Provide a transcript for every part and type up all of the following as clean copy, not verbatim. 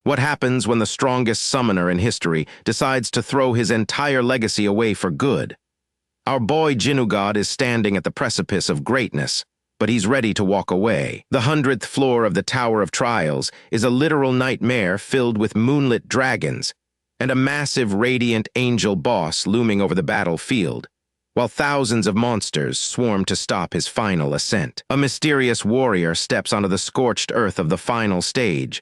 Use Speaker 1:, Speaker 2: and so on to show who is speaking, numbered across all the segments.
Speaker 1: What happens when the strongest summoner in history decides to throw his entire legacy away for good? Our boy Jinugod is standing at the precipice of greatness, but he's ready to walk away. The 100th floor of the Tower of Trials is a literal nightmare filled with moonlit dragons and a massive radiant angel boss looming over the battlefield, while thousands of monsters swarm to stop his final ascent. A mysterious warrior steps onto the scorched earth of the final stage,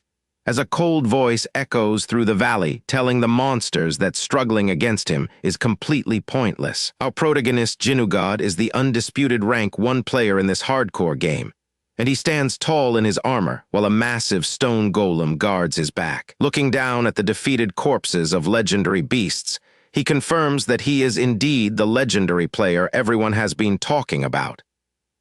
Speaker 1: as a cold voice echoes through the valley, telling the monsters that struggling against him is completely pointless. Our protagonist, Jinugod, is the undisputed rank 1 player in this hardcore game, and he stands tall in his armor while a massive stone golem guards his back. Looking down at the defeated corpses of legendary beasts, he confirms that he is indeed the legendary player everyone has been talking about.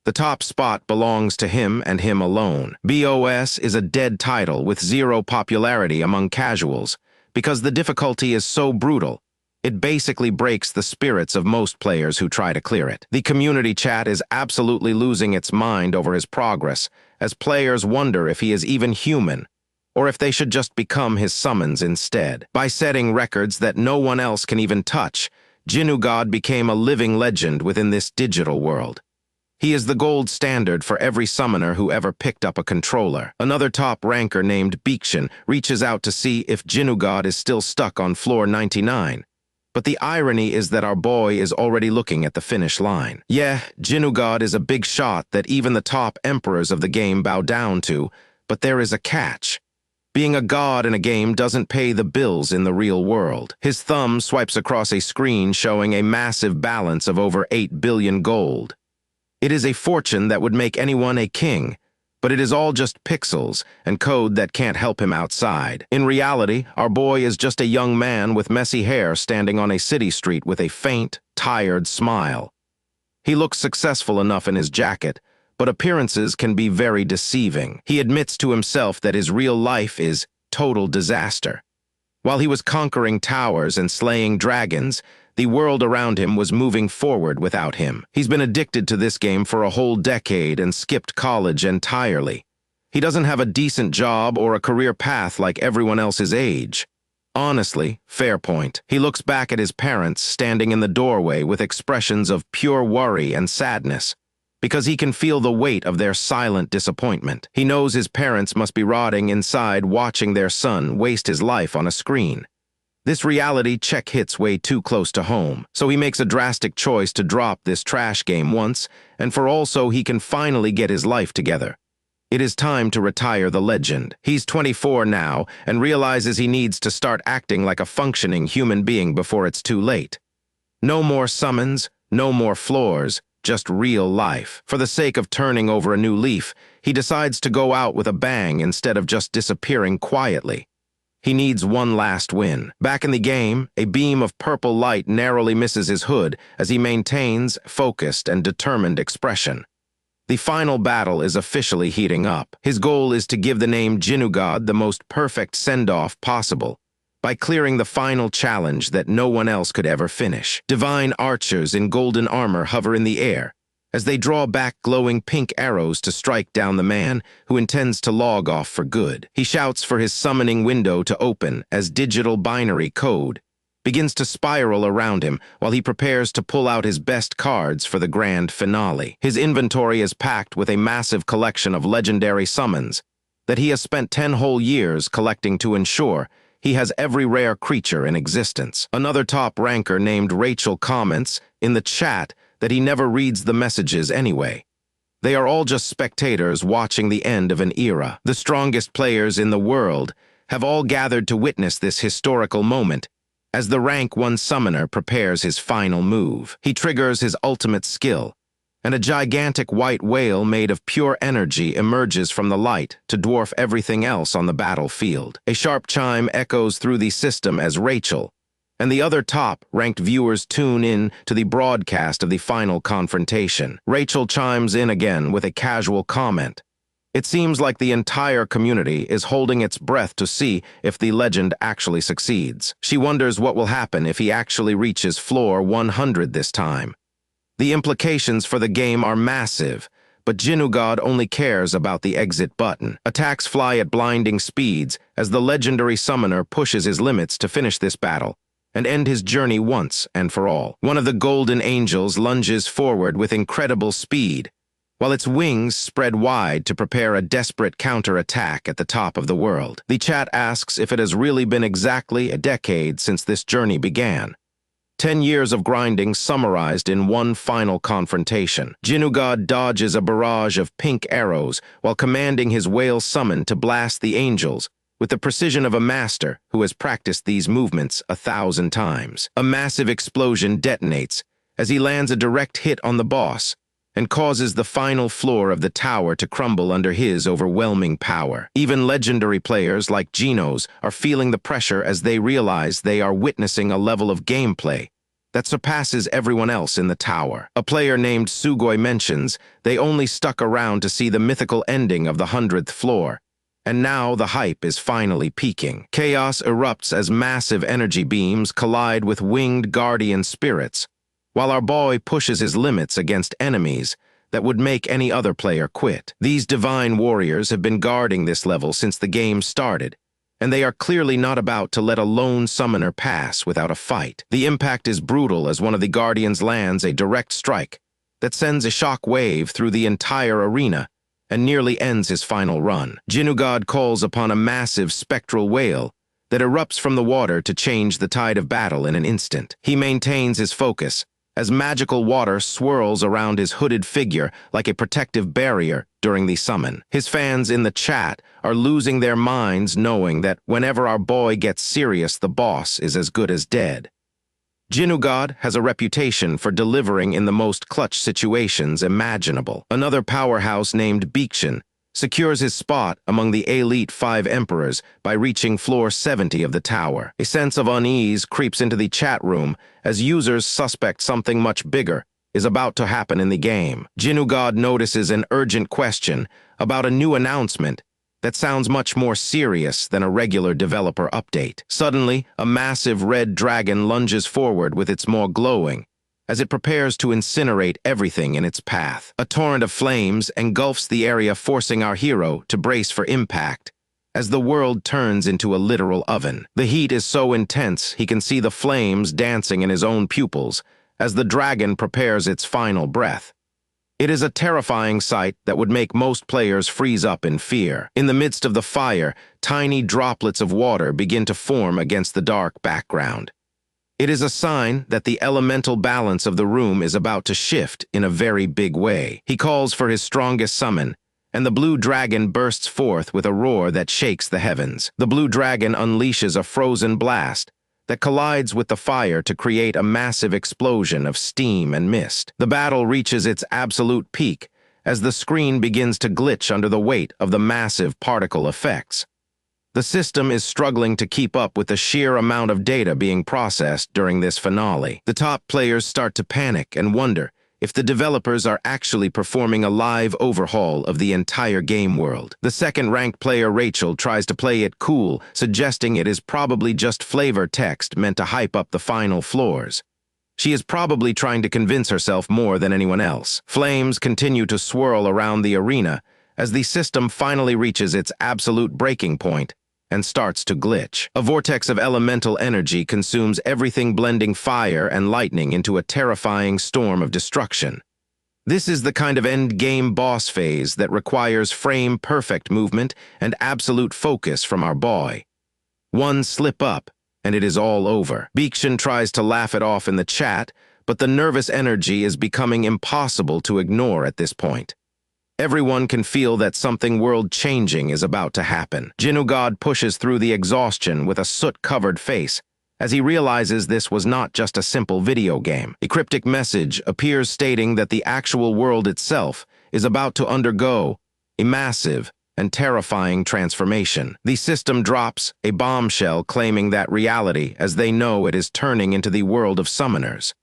Speaker 1: The top spot belongs to him and him alone. BOS is a dead title with 0 popularity among casuals because the difficulty is so brutal. It basically breaks the spirits of most players who try to clear it. The community chat is absolutely losing its mind over his progress, as players wonder if he is even human, or if they should just become his summons instead. By setting records that no one else can even touch, Jinugod became a living legend within this digital world. He is the gold standard for every summoner who ever picked up a controller. Another top ranker named Beekshan reaches out to see if Jinugod is still stuck on floor 99. But the irony is that our boy is already looking at the finish line. Yeah, Jinugod is a big shot that even the top emperors of the game bow down to, but there is a catch. Being a god in a game doesn't pay the bills in the real world. His thumb swipes across a screen showing a massive balance of over 8 billion gold. It is a fortune that would make anyone a king, but it is all just pixels and code that can't help him outside. In reality, our boy is just a young man with messy hair standing on a city street with a faint, tired smile. He looks successful enough in his jacket, but appearances can be very deceiving. He admits to himself that his real life is total disaster. While he was conquering towers and slaying dragons, the world around him was moving forward without him. He's been addicted to this game for a whole decade and skipped college entirely. He doesn't have a decent job or a career path like everyone else his age. Honestly, fair point. He looks back at his parents standing in the doorway with expressions of pure worry and sadness, because he can feel the weight of their silent disappointment. He knows his parents must be rotting inside watching their son waste his life on a screen. This reality check hits way too close to home, so he makes a drastic choice to drop this trash game once and for all so he can finally get his life together. It is time to retire the legend. He's 24 now and realizes he needs to start acting like a functioning human being before it's too late. No more summons, no more floors, just real life. For the sake of turning over a new leaf, he decides to go out with a bang instead of just disappearing quietly. He needs one last win. Back in the game, a beam of purple light narrowly misses his hood as he maintains focused and determined expression. The final battle is officially heating up. His goal is to give the name Jinugod the most perfect send-off possible by clearing the final challenge that no one else could ever finish. Divine archers in golden armor hover in the air as they draw back glowing pink arrows to strike down the man who intends to log off for good. He shouts for his summoning window to open as digital binary code begins to spiral around him while he prepares to pull out his best cards for the grand finale. His inventory is packed with a massive collection of legendary summons that he has spent 10 whole years collecting to ensure he has every rare creature in existence. Another top ranker named Rachel comments in the chat that he never reads the messages anyway. They are all just spectators watching the end of an era. The strongest players in the world have all gathered to witness this historical moment as the rank 1 summoner prepares his final move. He triggers his ultimate skill, and a gigantic white whale made of pure energy emerges from the light to dwarf everything else on the battlefield. A sharp chime echoes through the system as Rachel and the other top-ranked viewers tune in to the broadcast of the final confrontation. Rachel chimes in again with a casual comment. It seems like the entire community is holding its breath to see if the legend actually succeeds. She wonders what will happen if he actually reaches floor 100 this time. The implications for the game are massive, but Jinugod only cares about the exit button. Attacks fly at blinding speeds as the legendary summoner pushes his limits to finish this battle and end his journey once and for all. One of the golden angels lunges forward with incredible speed, while its wings spread wide to prepare a desperate counterattack at the top of the world. The chat asks if it has really been exactly a decade since this journey began. 10 years of grinding summarized in one final confrontation. Jinugod dodges a barrage of pink arrows while commanding his whale summon to blast the angels with the precision of a master who has practiced these movements 1,000 times. A massive explosion detonates as he lands a direct hit on the boss and causes the final floor of the tower to crumble under his overwhelming power. Even legendary players like Genos are feeling the pressure as they realize they are witnessing a level of gameplay that surpasses everyone else in the tower. A player named Sugoi mentions they only stuck around to see the mythical ending of the 100th floor, and now the hype is finally peaking. Chaos erupts as massive energy beams collide with winged guardian spirits, while our boy pushes his limits against enemies that would make any other player quit. These divine warriors have been guarding this level since the game started, and they are clearly not about to let a lone summoner pass without a fight. The impact is brutal as one of the guardians lands a direct strike that sends a shock wave through the entire arena and nearly ends his final run. Jinugod calls upon a massive spectral whale that erupts from the water to change the tide of battle in an instant. He maintains his focus as magical water swirls around his hooded figure like a protective barrier during the summon. His fans in the chat are losing their minds knowing that whenever our boy gets serious, the boss is as good as dead. Jinugod has a reputation for delivering in the most clutch situations imaginable. Another powerhouse named Biekshin secures his spot among the elite 5 emperors by reaching floor 70 of the tower. A sense of unease creeps into the chat room as users suspect something much bigger is about to happen in the game. Jinugod notices an urgent question about a new announcement that sounds much more serious than a regular developer update. Suddenly, a massive red dragon lunges forward with its maw glowing as it prepares to incinerate everything in its path. A torrent of flames engulfs the area, forcing our hero to brace for impact as the world turns into a literal oven. The heat is so intense he can see the flames dancing in his own pupils as the dragon prepares its final breath. It is a terrifying sight that would make most players freeze up in fear. In the midst of the fire, tiny droplets of water begin to form against the dark background. It is a sign that the elemental balance of the room is about to shift in a very big way. He calls for his strongest summon, and the blue dragon bursts forth with a roar that shakes the heavens. The blue dragon unleashes a frozen blast that collides with the fire to create a massive explosion of steam and mist. The battle reaches its absolute peak as the screen begins to glitch under the weight of the massive particle effects. The system is struggling to keep up with the sheer amount of data being processed during this finale. The top players start to panic and wonder if the developers are actually performing a live overhaul of the entire game world. The second-ranked player, Rachel, tries to play it cool, suggesting it is probably just flavor text meant to hype up the final floors. She is probably trying to convince herself more than anyone else. Flames continue to swirl around the arena as the system finally reaches its absolute breaking point and starts to glitch. A vortex of elemental energy consumes everything, blending fire and lightning into a terrifying storm of destruction. This is the kind of end-game boss phase that requires frame-perfect movement and absolute focus from our boy. One slip up, and it is all over. Biekshin tries to laugh it off in the chat, but the nervous energy is becoming impossible to ignore at this point. Everyone can feel that something world-changing is about to happen. Jinugod pushes through the exhaustion with a soot-covered face as he realizes this was not just a simple video game. A cryptic message appears stating that the actual world itself is about to undergo a massive and terrifying transformation. The system drops a bombshell claiming that reality as they know it is turning into the world of summoners.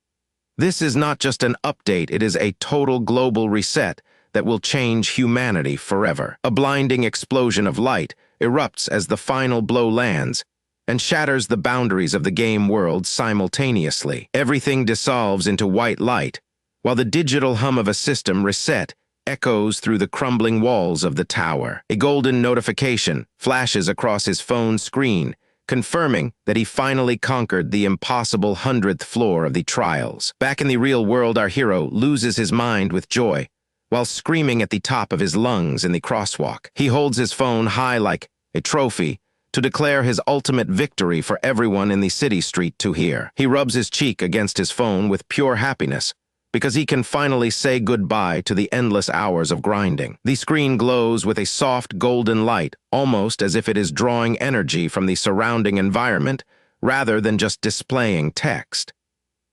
Speaker 1: This is not just an update, it is a total global reset that will change humanity forever. A blinding explosion of light erupts as the final blow lands and shatters the boundaries of the game world simultaneously. Everything dissolves into white light, while the digital hum of a system reset echoes through the crumbling walls of the tower. A golden notification flashes across his phone's screen, confirming that he finally conquered the impossible 100th floor of the trials. Back in the real world, our hero loses his mind with joy, while screaming at the top of his lungs in the crosswalk. He holds his phone high like a trophy to declare his ultimate victory for everyone in the city street to hear. He rubs his cheek against his phone with pure happiness, because he can finally say goodbye to the endless hours of grinding. The screen glows with a soft golden light, almost as if it is drawing energy from the surrounding environment rather than just displaying text.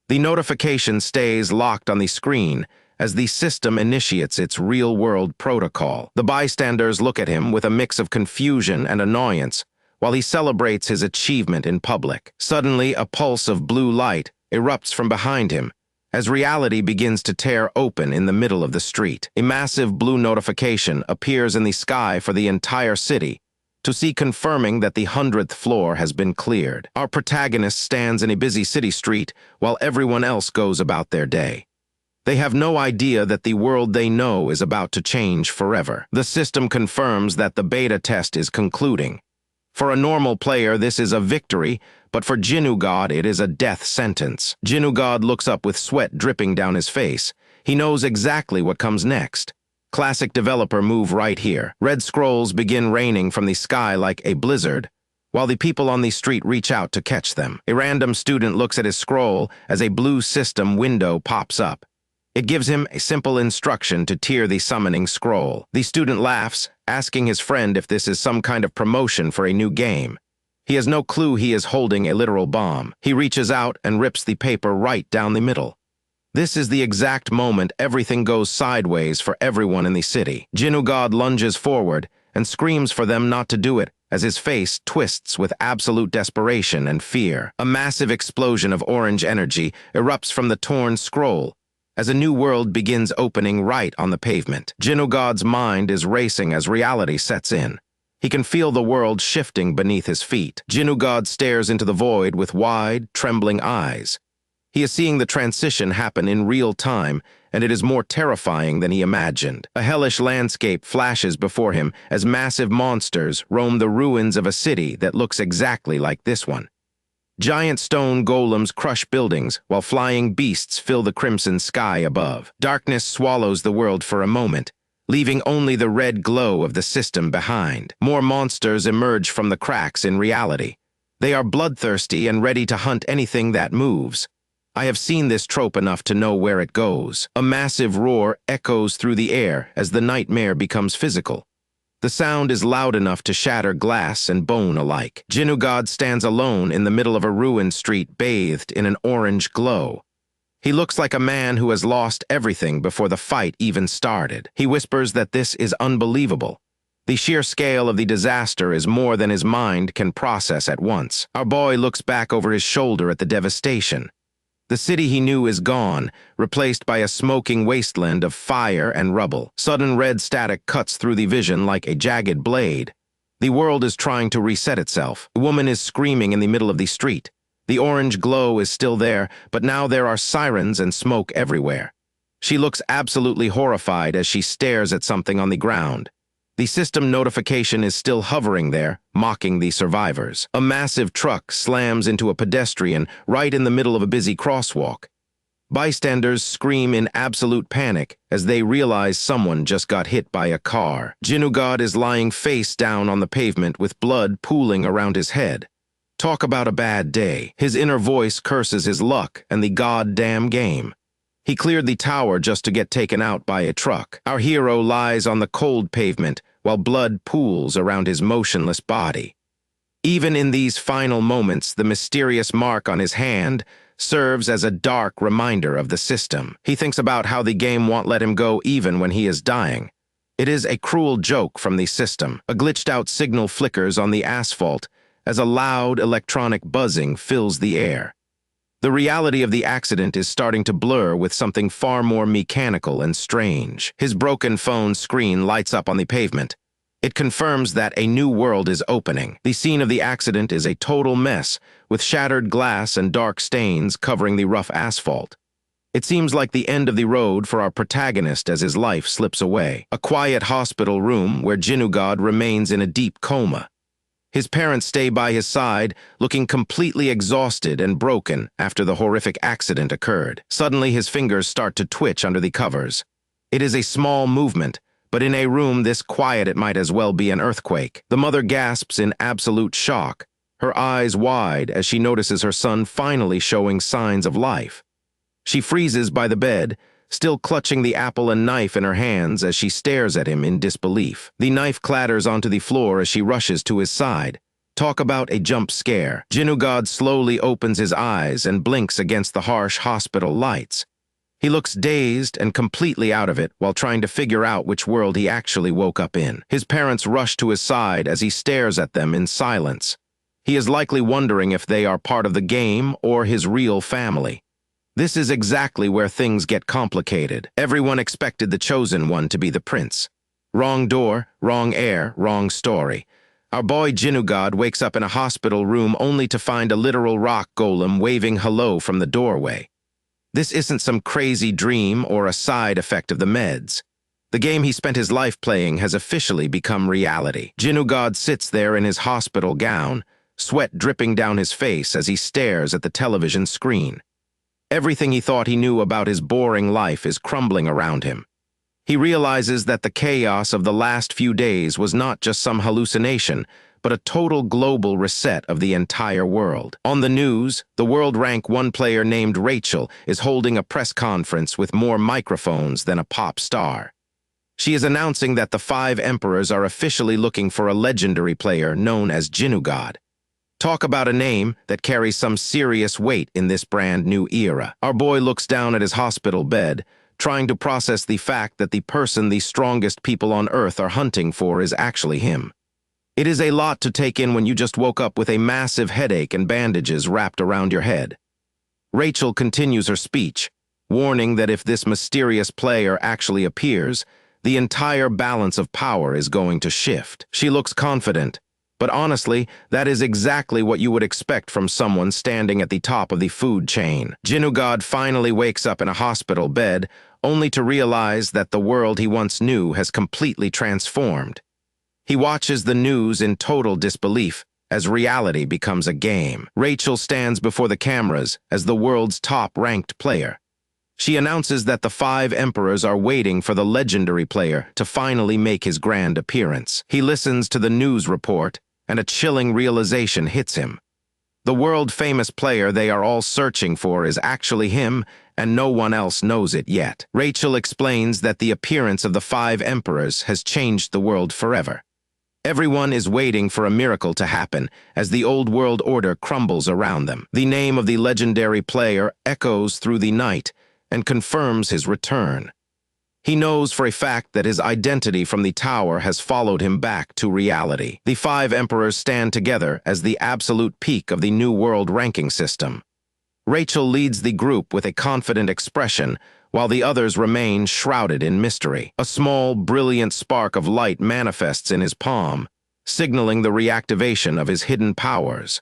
Speaker 1: The notification stays locked on the screen as the system initiates its real-world protocol. The bystanders look at him with a mix of confusion and annoyance while he celebrates his achievement in public. Suddenly, a pulse of blue light erupts from behind him as reality begins to tear open in the middle of the street. A massive blue notification appears in the sky for the entire city to see, confirming that the 100th floor has been cleared. Our protagonist stands in a busy city street while everyone else goes about their day. They have no idea that the world they know is about to change forever. The system confirms that the beta test is concluding. For a normal player, this is a victory, but for Jinugod, it is a death sentence. Jinugod looks up with sweat dripping down his face. He knows exactly what comes next. Classic developer move right here. Red scrolls begin raining from the sky like a blizzard, while the people on the street reach out to catch them. A random student looks at his scroll as a blue system window pops up. It gives him a simple instruction to tear the summoning scroll. The student laughs, asking his friend if this is some kind of promotion for a new game. He has no clue he is holding a literal bomb. He reaches out and rips the paper right down the middle. This is the exact moment everything goes sideways for everyone in the city. Jinugod lunges forward and screams for them not to do it as his face twists with absolute desperation and fear. A massive explosion of orange energy erupts from the torn scroll as a new world begins opening right on the pavement. Jinugod's mind is racing as reality sets in. He can feel the world shifting beneath his feet. Jinugod stares into the void with wide, trembling eyes. He is seeing the transition happen in real time, and it is more terrifying than he imagined. A hellish landscape flashes before him as massive monsters roam the ruins of a city that looks exactly like this one. Giant stone golems crush buildings, while flying beasts fill the crimson sky above. Darkness swallows the world for a moment, leaving only the red glow of the system behind. More monsters emerge from the cracks in reality. They are bloodthirsty and ready to hunt anything that moves. I have seen this trope enough to know where it goes. A massive roar echoes through the air as the nightmare becomes physical. The sound is loud enough to shatter glass and bone alike. Jinugod stands alone in the middle of a ruined street bathed in an orange glow. He looks like a man who has lost everything before the fight even started. He whispers that this is unbelievable. The sheer scale of the disaster is more than his mind can process at once. Our boy looks back over his shoulder at the devastation. The city he knew is gone, replaced by a smoking wasteland of fire and rubble. Sudden red static cuts through the vision like a jagged blade. The world is trying to reset itself. A woman is screaming in the middle of the street. The orange glow is still there, but now there are sirens and smoke everywhere. She looks absolutely horrified as she stares at something on the ground. The system notification is still hovering there, mocking the survivors. A massive truck slams into a pedestrian right in the middle of a busy crosswalk. Bystanders scream in absolute panic as they realize someone just got hit by a car. Jinugod is lying face down on the pavement with blood pooling around his head. Talk about a bad day. His inner voice curses his luck and the goddamn game. He cleared the tower just to get taken out by a truck. Our hero lies on the cold pavement while blood pools around his motionless body. Even in these final moments, the mysterious mark on his hand serves as a dark reminder of the system. He thinks about how the game won't let him go even when he is dying. It is a cruel joke from the system. A glitched-out signal flickers on the asphalt as a loud electronic buzzing fills the air. The reality of the accident is starting to blur with something far more mechanical and strange. His broken phone screen lights up on the pavement. It confirms that a new world is opening. The scene of the accident is a total mess, with shattered glass and dark stains covering the rough asphalt. It seems like the end of the road for our protagonist as his life slips away. A quiet hospital room where Jinugad remains in a deep coma. His parents stay by his side, looking completely exhausted and broken after the horrific accident occurred. Suddenly, his fingers start to twitch under the covers. It is a small movement, but in a room this quiet it might as well be an earthquake. The mother gasps in absolute shock, her eyes wide as she notices her son finally showing signs of life. She freezes by the bed, still clutching the apple and knife in her hands as she stares at him in disbelief. The knife clatters onto the floor as she rushes to his side. Talk about a jump scare. Jinugad slowly opens his eyes and blinks against the harsh hospital lights. He looks dazed and completely out of it while trying to figure out which world he actually woke up in. His parents rush to his side as he stares at them in silence. He is likely wondering if they are part of the game or his real family. This is exactly where things get complicated. Everyone expected the chosen one to be the prince. Wrong door, wrong heir, wrong story. Our boy Jinugad wakes up in a hospital room only to find a literal rock golem waving hello from the doorway. This isn't some crazy dream or a side effect of the meds. The game he spent his life playing has officially become reality. Jinugad sits there in his hospital gown, sweat dripping down his face as he stares at the television screen. Everything he thought he knew about his boring life is crumbling around him. He realizes that the chaos of the last few days was not just some hallucination, but a total global reset of the entire world. On the news, the World Rank 1 player named Rachel is holding a press conference with more microphones than a pop star. She is announcing that the 5 emperors are officially looking for a legendary player known as Jinugad. Talk about a name that carries some serious weight in this brand new era. Our boy looks down at his hospital bed, trying to process the fact that the person the strongest people on Earth are hunting for is actually him. It is a lot to take in when you just woke up with a massive headache and bandages wrapped around your head. Rachel continues her speech, warning that if this mysterious player actually appears, the entire balance of power is going to shift. She looks confident, but honestly, that is exactly what you would expect from someone standing at the top of the food chain. Jinugad finally wakes up in a hospital bed, only to realize that the world he once knew has completely transformed. He watches the news in total disbelief as reality becomes a game. Rachel stands before the cameras as the world's top-ranked player. She announces that the 5 emperors are waiting for the legendary player to finally make his grand appearance. He listens to the news report, and a chilling realization hits him. The world-famous player they are all searching for is actually him, and no one else knows it yet. Rachel explains that the appearance of the 5 emperors has changed the world forever. Everyone is waiting for a miracle to happen as the old world order crumbles around them. The name of the legendary player echoes through the night and confirms his return. He knows for a fact that his identity from the tower has followed him back to reality. The 5 emperors stand together as the absolute peak of the new world ranking system. Rachel leads the group with a confident expression, while the others remain shrouded in mystery. A small, brilliant spark of light manifests in his palm, signaling the reactivation of his hidden powers.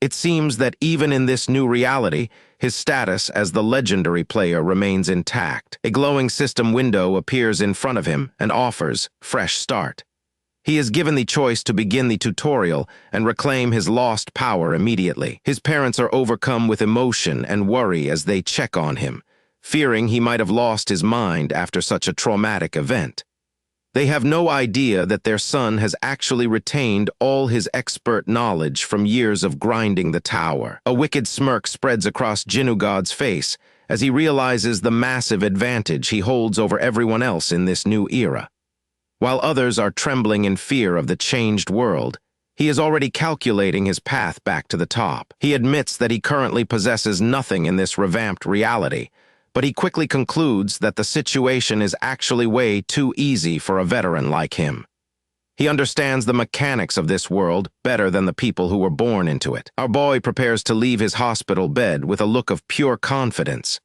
Speaker 1: It seems that even in this new reality, his status as the legendary player remains intact. A glowing system window appears in front of him and offers fresh start. He is given the choice to begin the tutorial and reclaim his lost power immediately. His parents are overcome with emotion and worry as they check on him, fearing he might have lost his mind after such a traumatic event. They have no idea that their son has actually retained all his expert knowledge from years of grinding the tower. A wicked smirk spreads across Jinugad's face as he realizes the massive advantage he holds over everyone else in this new era. While others are trembling in fear of the changed world, he is already calculating his path back to the top. He admits that he currently possesses nothing in this revamped reality, but he quickly concludes that the situation is actually way too easy for a veteran like him. He understands the mechanics of this world better than the people who were born into it. Our boy prepares to leave his hospital bed with a look of pure confidence.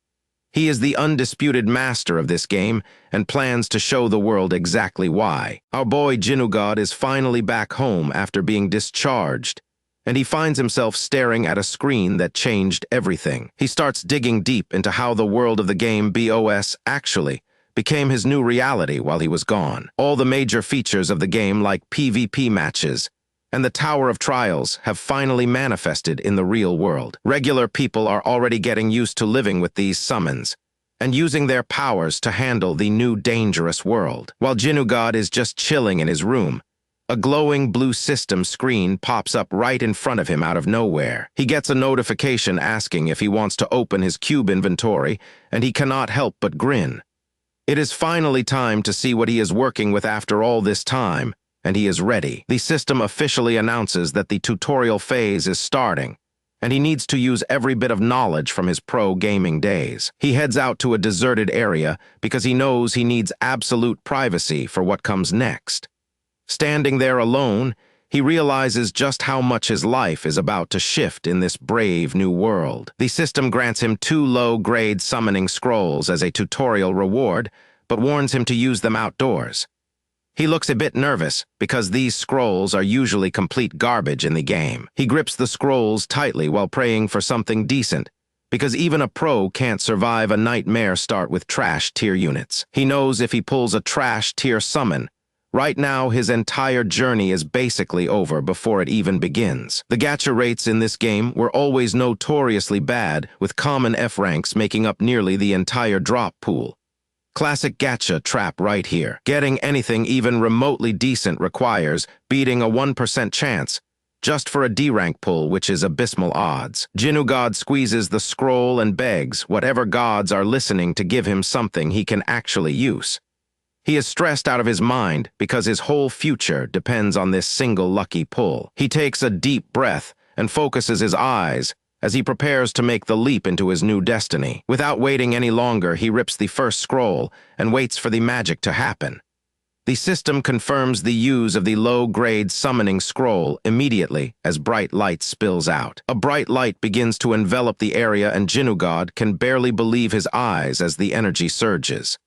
Speaker 1: He is the undisputed master of this game and plans to show the world exactly why. Our boy Jinugad is finally back home after being discharged, and he finds himself staring at a screen that changed everything. He starts digging deep into how the world of the game BOS actually became his new reality while he was gone. All the major features of the game, like PvP matches and the Tower of Trials, have finally manifested in the real world. Regular people are already getting used to living with these summons and using their powers to handle the new dangerous world. While Jinugod is just chilling in his room, a glowing blue system screen pops up right in front of him out of nowhere. He gets a notification asking if he wants to open his cube inventory, and he cannot help but grin. It is finally time to see what he is working with after all this time, and he is ready. The system officially announces that the tutorial phase is starting, and he needs to use every bit of knowledge from his pro gaming days. He heads out to a deserted area because he knows he needs absolute privacy for what comes next. Standing there alone, he realizes just how much his life is about to shift in this brave new world. The system grants him 2 low-grade summoning scrolls as a tutorial reward, but warns him to use them outdoors. He looks a bit nervous because these scrolls are usually complete garbage in the game. He grips the scrolls tightly while praying for something decent, because even a pro can't survive a nightmare start with trash tier units. He knows if he pulls a trash tier summon, right now his entire journey is basically over before it even begins. The gacha rates in this game were always notoriously bad, with common F ranks making up nearly the entire drop pool. Classic gacha trap right here. Getting anything even remotely decent requires beating a 1% chance, just for a D rank pull, which is abysmal odds. Jinugod squeezes the scroll and begs whatever gods are listening to give him something he can actually use. He is stressed out of his mind because his whole future depends on this single lucky pull. He takes a deep breath and focuses his eyes as he prepares to make the leap into his new destiny. Without waiting any longer, he rips the first scroll and waits for the magic to happen. The system confirms the use of the low-grade summoning scroll immediately as bright light spills out. A bright light begins to envelop the area, and Jinugod can barely believe his eyes as the energy surges.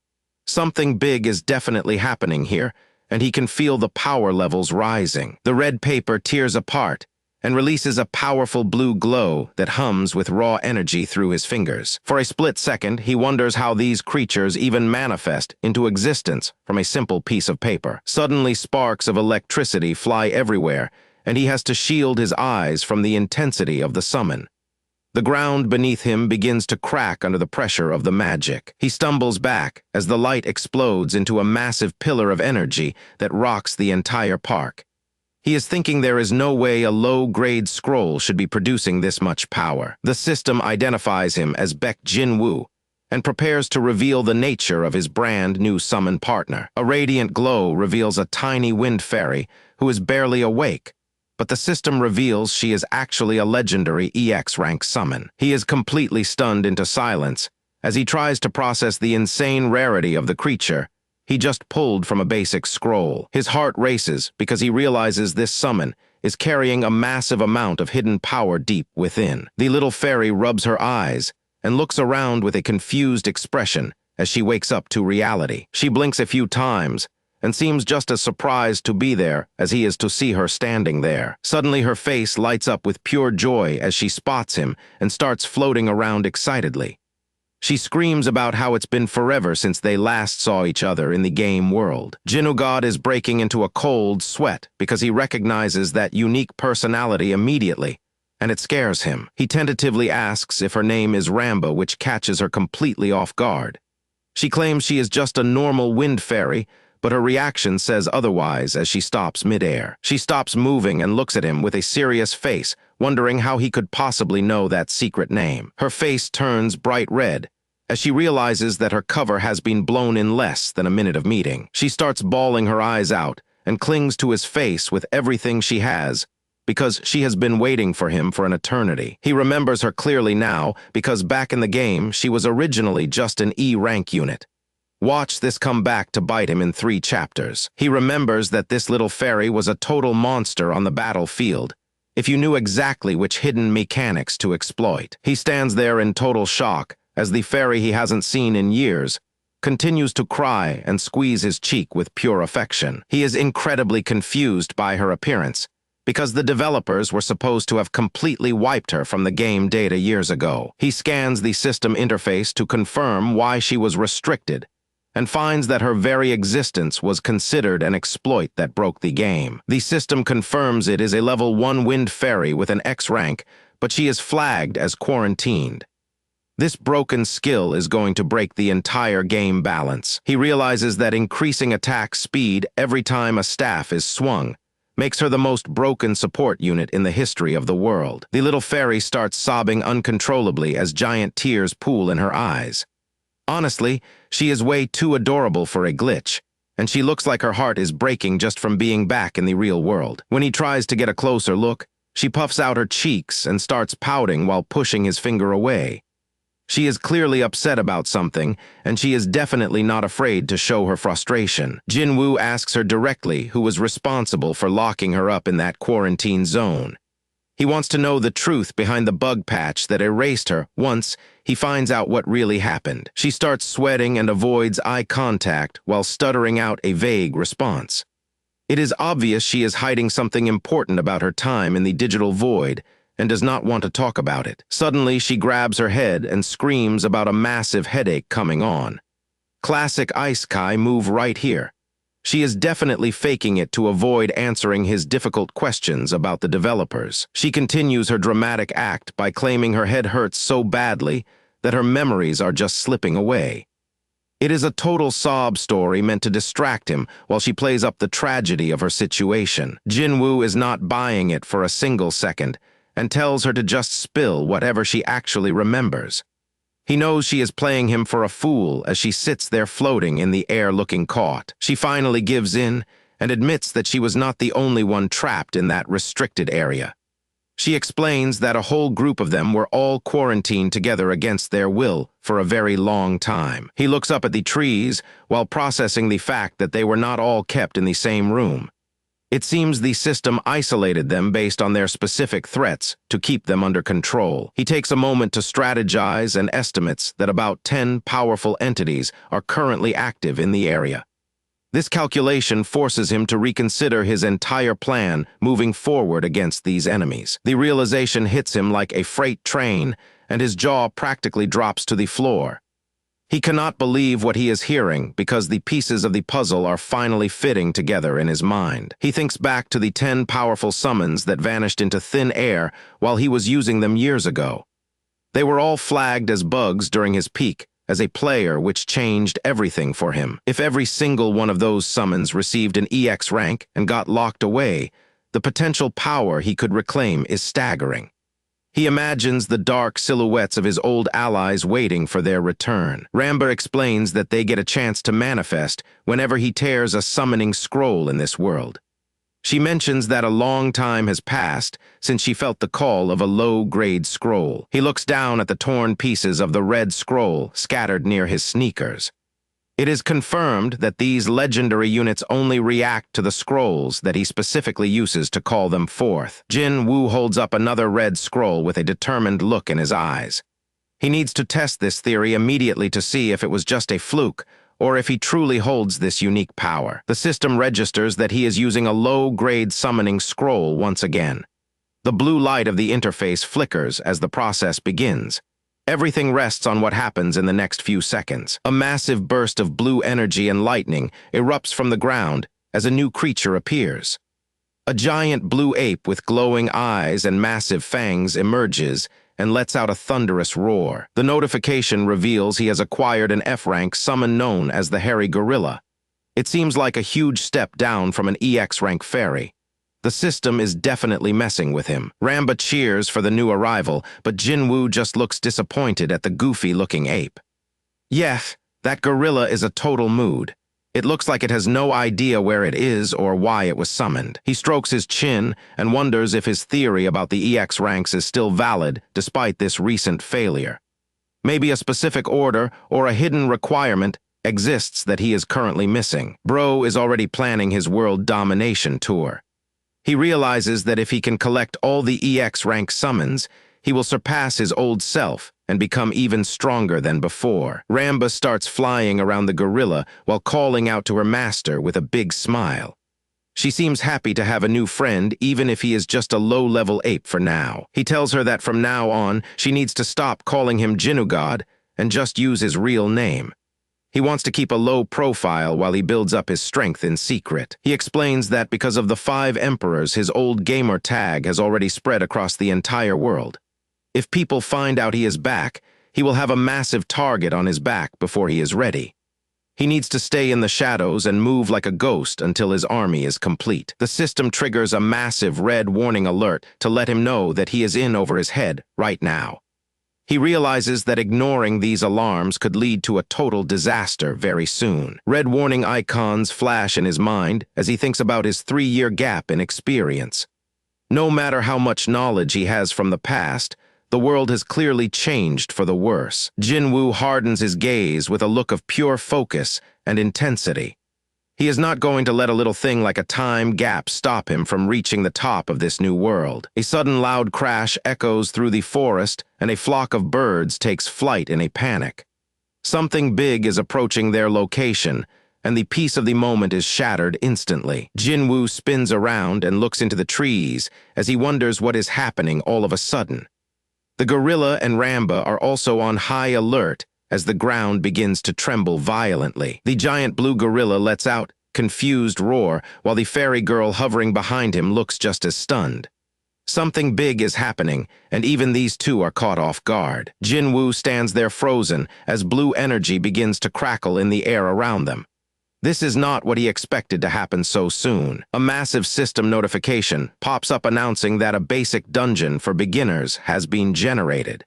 Speaker 1: Something big is definitely happening here, and he can feel the power levels rising. The red paper tears apart and releases a powerful blue glow that hums with raw energy through his fingers. For a split second, he wonders how these creatures even manifest into existence from a simple piece of paper. Suddenly, sparks of electricity fly everywhere, and he has to shield his eyes from the intensity of the summon. The ground beneath him begins to crack under the pressure of the magic. He stumbles back as the light explodes into a massive pillar of energy that rocks the entire park. He is thinking there is no way a low-grade scroll should be producing this much power. The system identifies him as Baek Jin-woo and prepares to reveal the nature of his brand new summon partner. A radiant glow reveals a tiny wind fairy who is barely awake, but the system reveals she is actually a legendary EX rank summon. He is completely stunned into silence as he tries to process the insane rarity of the creature he just pulled from a basic scroll. His heart races because he realizes this summon is carrying a massive amount of hidden power deep within. The little fairy rubs her eyes and looks around with a confused expression as she wakes up to reality. She blinks a few times and seems just as surprised to be there as he is to see her standing there. Suddenly her face lights up with pure joy as she spots him and starts floating around excitedly. She screams about how it's been forever since they last saw each other in the game world. Jinugod is breaking into a cold sweat because he recognizes that unique personality immediately, and it scares him. He tentatively asks if her name is Ramba, which catches her completely off guard. She claims she is just a normal wind fairy, but her reaction says otherwise as she stops midair. She stops moving and looks at him with a serious face, wondering how he could possibly know that secret name. Her face turns bright red as she realizes that her cover has been blown in less than a minute of meeting. She starts bawling her eyes out and clings to his face with everything she has because she has been waiting for him for an eternity. He remembers her clearly now because back in the game, she was originally just an E rank unit. Watch this come back to bite him in 3 chapters. He remembers that this little fairy was a total monster on the battlefield, if you knew exactly which hidden mechanics to exploit. He stands there in total shock as the fairy he hasn't seen in years continues to cry and squeeze his cheek with pure affection. He is incredibly confused by her appearance because the developers were supposed to have completely wiped her from the game data years ago. He scans the system interface to confirm why she was restricted, and finds that her very existence was considered an exploit that broke the game. The system confirms it is a level 1 wind fairy with an X rank, but she is flagged as quarantined. This broken skill is going to break the entire game balance. He realizes that increasing attack speed every time a staff is swung makes her the most broken support unit in the history of the world. The little fairy starts sobbing uncontrollably as giant tears pool in her eyes. Honestly, she is way too adorable for a glitch, and she looks like her heart is breaking just from being back in the real world. When he tries to get a closer look, she puffs out her cheeks and starts pouting while pushing his finger away. She is clearly upset about something, and she is definitely not afraid to show her frustration. Jinwoo asks her directly who was responsible for locking her up in that quarantine zone. He wants to know the truth behind the bug patch that erased her once he finds out what really happened. She starts sweating and avoids eye contact while stuttering out a vague response. It is obvious she is hiding something important about her time in the digital void and does not want to talk about it. Suddenly, she grabs her head and screams about a massive headache coming on. Classic Ice Kai move right here. She is definitely faking it to avoid answering his difficult questions about the developers. She continues her dramatic act by claiming her head hurts so badly that her memories are just slipping away. It is a total sob story meant to distract him while she plays up the tragedy of her situation. Jinwoo is not buying it for a single second and tells her to just spill whatever she actually remembers. He knows she is playing him for a fool as she sits there floating in the air looking caught. She finally gives in and admits that she was not the only one trapped in that restricted area. She explains that a whole group of them were all quarantined together against their will for a very long time. He looks up at the trees while processing the fact that they were not all kept in the same room. It seems the system isolated them based on their specific threats to keep them under control. He takes a moment to strategize and estimates that about 10 powerful entities are currently active in the area. This calculation forces him to reconsider his entire plan moving forward against these enemies. The realization hits him like a freight train, and his jaw practically drops to the floor. He cannot believe what he is hearing because the pieces of the puzzle are finally fitting together in his mind. He thinks back to the 10 powerful summons that vanished into thin air while he was using them years ago. They were all flagged as bugs during his peak as a player, which changed everything for him. If every single one of those summons received an EX rank and got locked away, the potential power he could reclaim is staggering. He imagines the dark silhouettes of his old allies waiting for their return. Ramba explains that they get a chance to manifest whenever he tears a summoning scroll in this world. She mentions that a long time has passed since she felt the call of a low-grade scroll. He looks down at the torn pieces of the red scroll scattered near his sneakers. It is confirmed that these legendary units only react to the scrolls that he specifically uses to call them forth. Jin Woo holds up another red scroll with a determined look in his eyes. He needs to test this theory immediately to see if it was just a fluke or if he truly holds this unique power. The system registers that he is using a low-grade summoning scroll once again. The blue light of the interface flickers as the process begins. Everything rests on what happens in the next few seconds. A massive burst of blue energy and lightning erupts from the ground as a new creature appears. A giant blue ape with glowing eyes and massive fangs emerges and lets out a thunderous roar. The notification reveals he has acquired an F-rank summon known as the Hairy Gorilla. It seems like a huge step down from an EX rank fairy. The system is definitely messing with him. Ramba cheers for the new arrival, but Jinwoo just looks disappointed at the goofy-looking ape. Yes, that gorilla is a total mood. It looks like it has no idea where it is or why it was summoned. He strokes his chin and wonders if his theory about the EX ranks is still valid despite this recent failure. Maybe a specific order or a hidden requirement exists that he is currently missing. Bro is already planning his world domination tour. He realizes that if he can collect all the EX rank summons, he will surpass his old self and become even stronger than before. Ramba starts flying around the gorilla while calling out to her master with a big smile. She seems happy to have a new friend, even if he is just a low-level ape for now. He tells her that from now on, she needs to stop calling him Jinugod and just use his real name. He wants to keep a low profile while he builds up his strength in secret. He explains that because of the 5 emperors, his old gamer tag has already spread across the entire world. If people find out he is back, he will have a massive target on his back before he is ready. He needs to stay in the shadows and move like a ghost until his army is complete. The system triggers a massive red warning alert to let him know that he is in over his head right now. He realizes that ignoring these alarms could lead to a total disaster very soon. Red warning icons flash in his mind as he thinks about his 3-year gap in experience. No matter how much knowledge he has from the past, the world has clearly changed for the worse. Jinwoo hardens his gaze with a look of pure focus and intensity. He is not going to let a little thing like a time gap stop him from reaching the top of this new world. A sudden loud crash echoes through the forest, and a flock of birds takes flight in a panic. Something big is approaching their location, and the peace of the moment is shattered instantly. Jinwoo spins around and looks into the trees as he wonders what is happening all of a sudden. The gorilla and Ramba are also on high alert as the ground begins to tremble violently. The giant blue gorilla lets out confused roar, while the fairy girl hovering behind him looks just as stunned. Something big is happening, and even these two are caught off guard. Jinwoo stands there frozen as blue energy begins to crackle in the air around them. This is not what he expected to happen so soon. A massive system notification pops up announcing that a basic dungeon for beginners has been generated.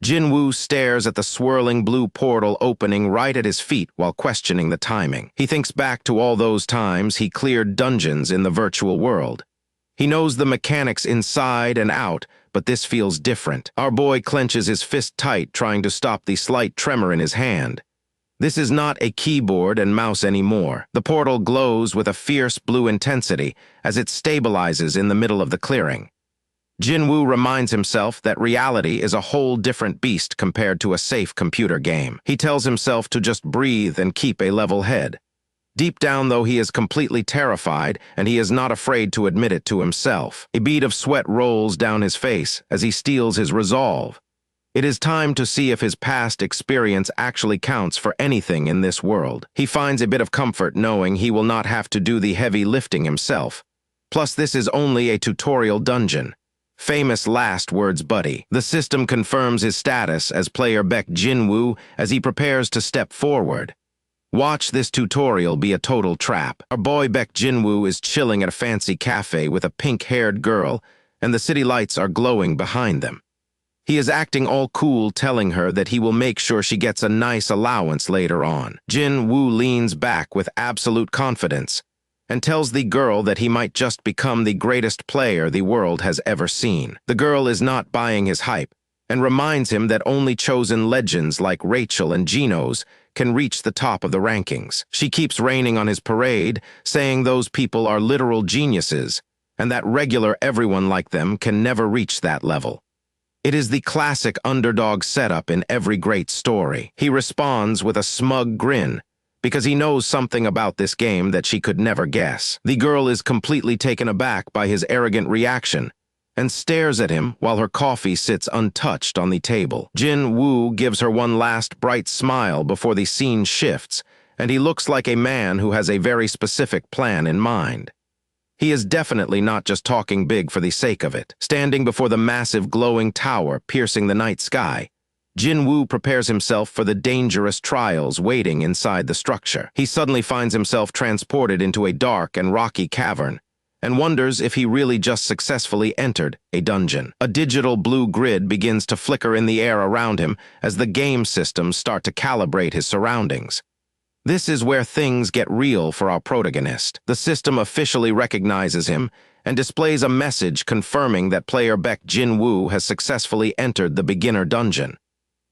Speaker 1: Jinwoo stares at the swirling blue portal opening right at his feet while questioning the timing. He thinks back to all those times he cleared dungeons in the virtual world. He knows the mechanics inside and out, but this feels different. Our boy clenches his fist tight, trying to stop the slight tremor in his hand. This is not a keyboard and mouse anymore. The portal glows with a fierce blue intensity as it stabilizes in the middle of the clearing. Jinwoo reminds himself that reality is a whole different beast compared to a safe computer game. He tells himself to just breathe and keep a level head. Deep down, though, he is completely terrified, and he is not afraid to admit it to himself. A bead of sweat rolls down his face as he steels his resolve. It is time to see if his past experience actually counts for anything in this world. He finds a bit of comfort knowing he will not have to do the heavy lifting himself. Plus, this is only a tutorial dungeon. Famous last words, buddy. The system confirms his status as player Baek Jinwoo as he prepares to step forward. Watch this tutorial be a total trap. Our boy Baek Jinwoo is chilling at a fancy cafe with a pink-haired girl, and the city lights are glowing behind them. He is acting all cool, telling her that he will make sure she gets a nice allowance later on. Jinwoo leans back with absolute confidence and tells the girl that he might just become the greatest player the world has ever seen. The girl is not buying his hype and reminds him that only chosen legends like Rachel and Genos can reach the top of the rankings. She keeps raining on his parade, saying those people are literal geniuses and that regular everyone like them can never reach that level. It is the classic underdog setup in every great story. He responds with a smug grin, because he knows something about this game that she could never guess. The girl is completely taken aback by his arrogant reaction and stares at him while her coffee sits untouched on the table. Jinwoo gives her one last bright smile before the scene shifts, and he looks like a man who has a very specific plan in mind. He is definitely not just talking big for the sake of it. Standing before the massive glowing tower piercing the night sky, Jinwoo prepares himself for the dangerous trials waiting inside the structure. He suddenly finds himself transported into a dark and rocky cavern and wonders if he really just successfully entered a dungeon. A digital blue grid begins to flicker in the air around him as the game systems start to calibrate his surroundings. This is where things get real for our protagonist. The system officially recognizes him and displays a message confirming that player Baek Jinwoo has successfully entered the beginner dungeon.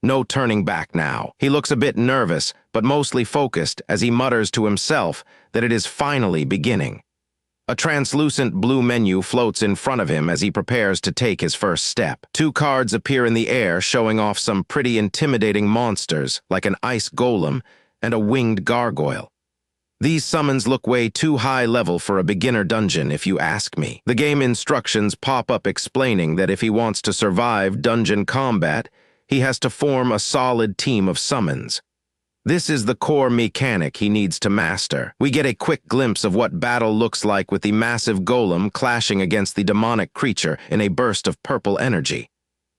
Speaker 1: No turning back now. He looks a bit nervous, but mostly focused as he mutters to himself that it is finally beginning. A translucent blue menu floats in front of him as he prepares to take his first step. 2 cards appear in the air, showing off some pretty intimidating monsters like an ice golem and a winged gargoyle. These summons look way too high level for a beginner dungeon, if you ask me. The game instructions pop up explaining that if he wants to survive dungeon combat, he has to form a solid team of summons. This is the core mechanic he needs to master. We get a quick glimpse of what battle looks like with the massive golem clashing against the demonic creature in a burst of purple energy.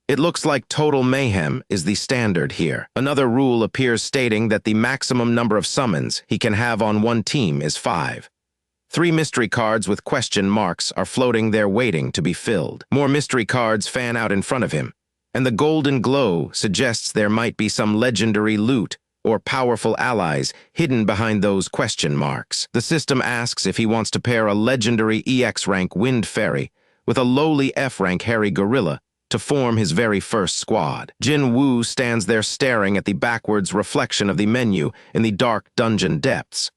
Speaker 1: It looks like total mayhem is the standard here. Another rule appears stating that the maximum number of summons he can have on one team is 5. 3 mystery cards with question marks are floating there waiting to be filled. More mystery cards fan out in front of him, and the golden glow suggests there might be some legendary loot or powerful allies hidden behind those question marks. The system asks if he wants to pair a legendary EX rank Wind Fairy with a lowly F rank Hairy Gorilla to form his very first squad. Jin Woo stands there staring at the backwards reflection of the menu in the dark dungeon depths.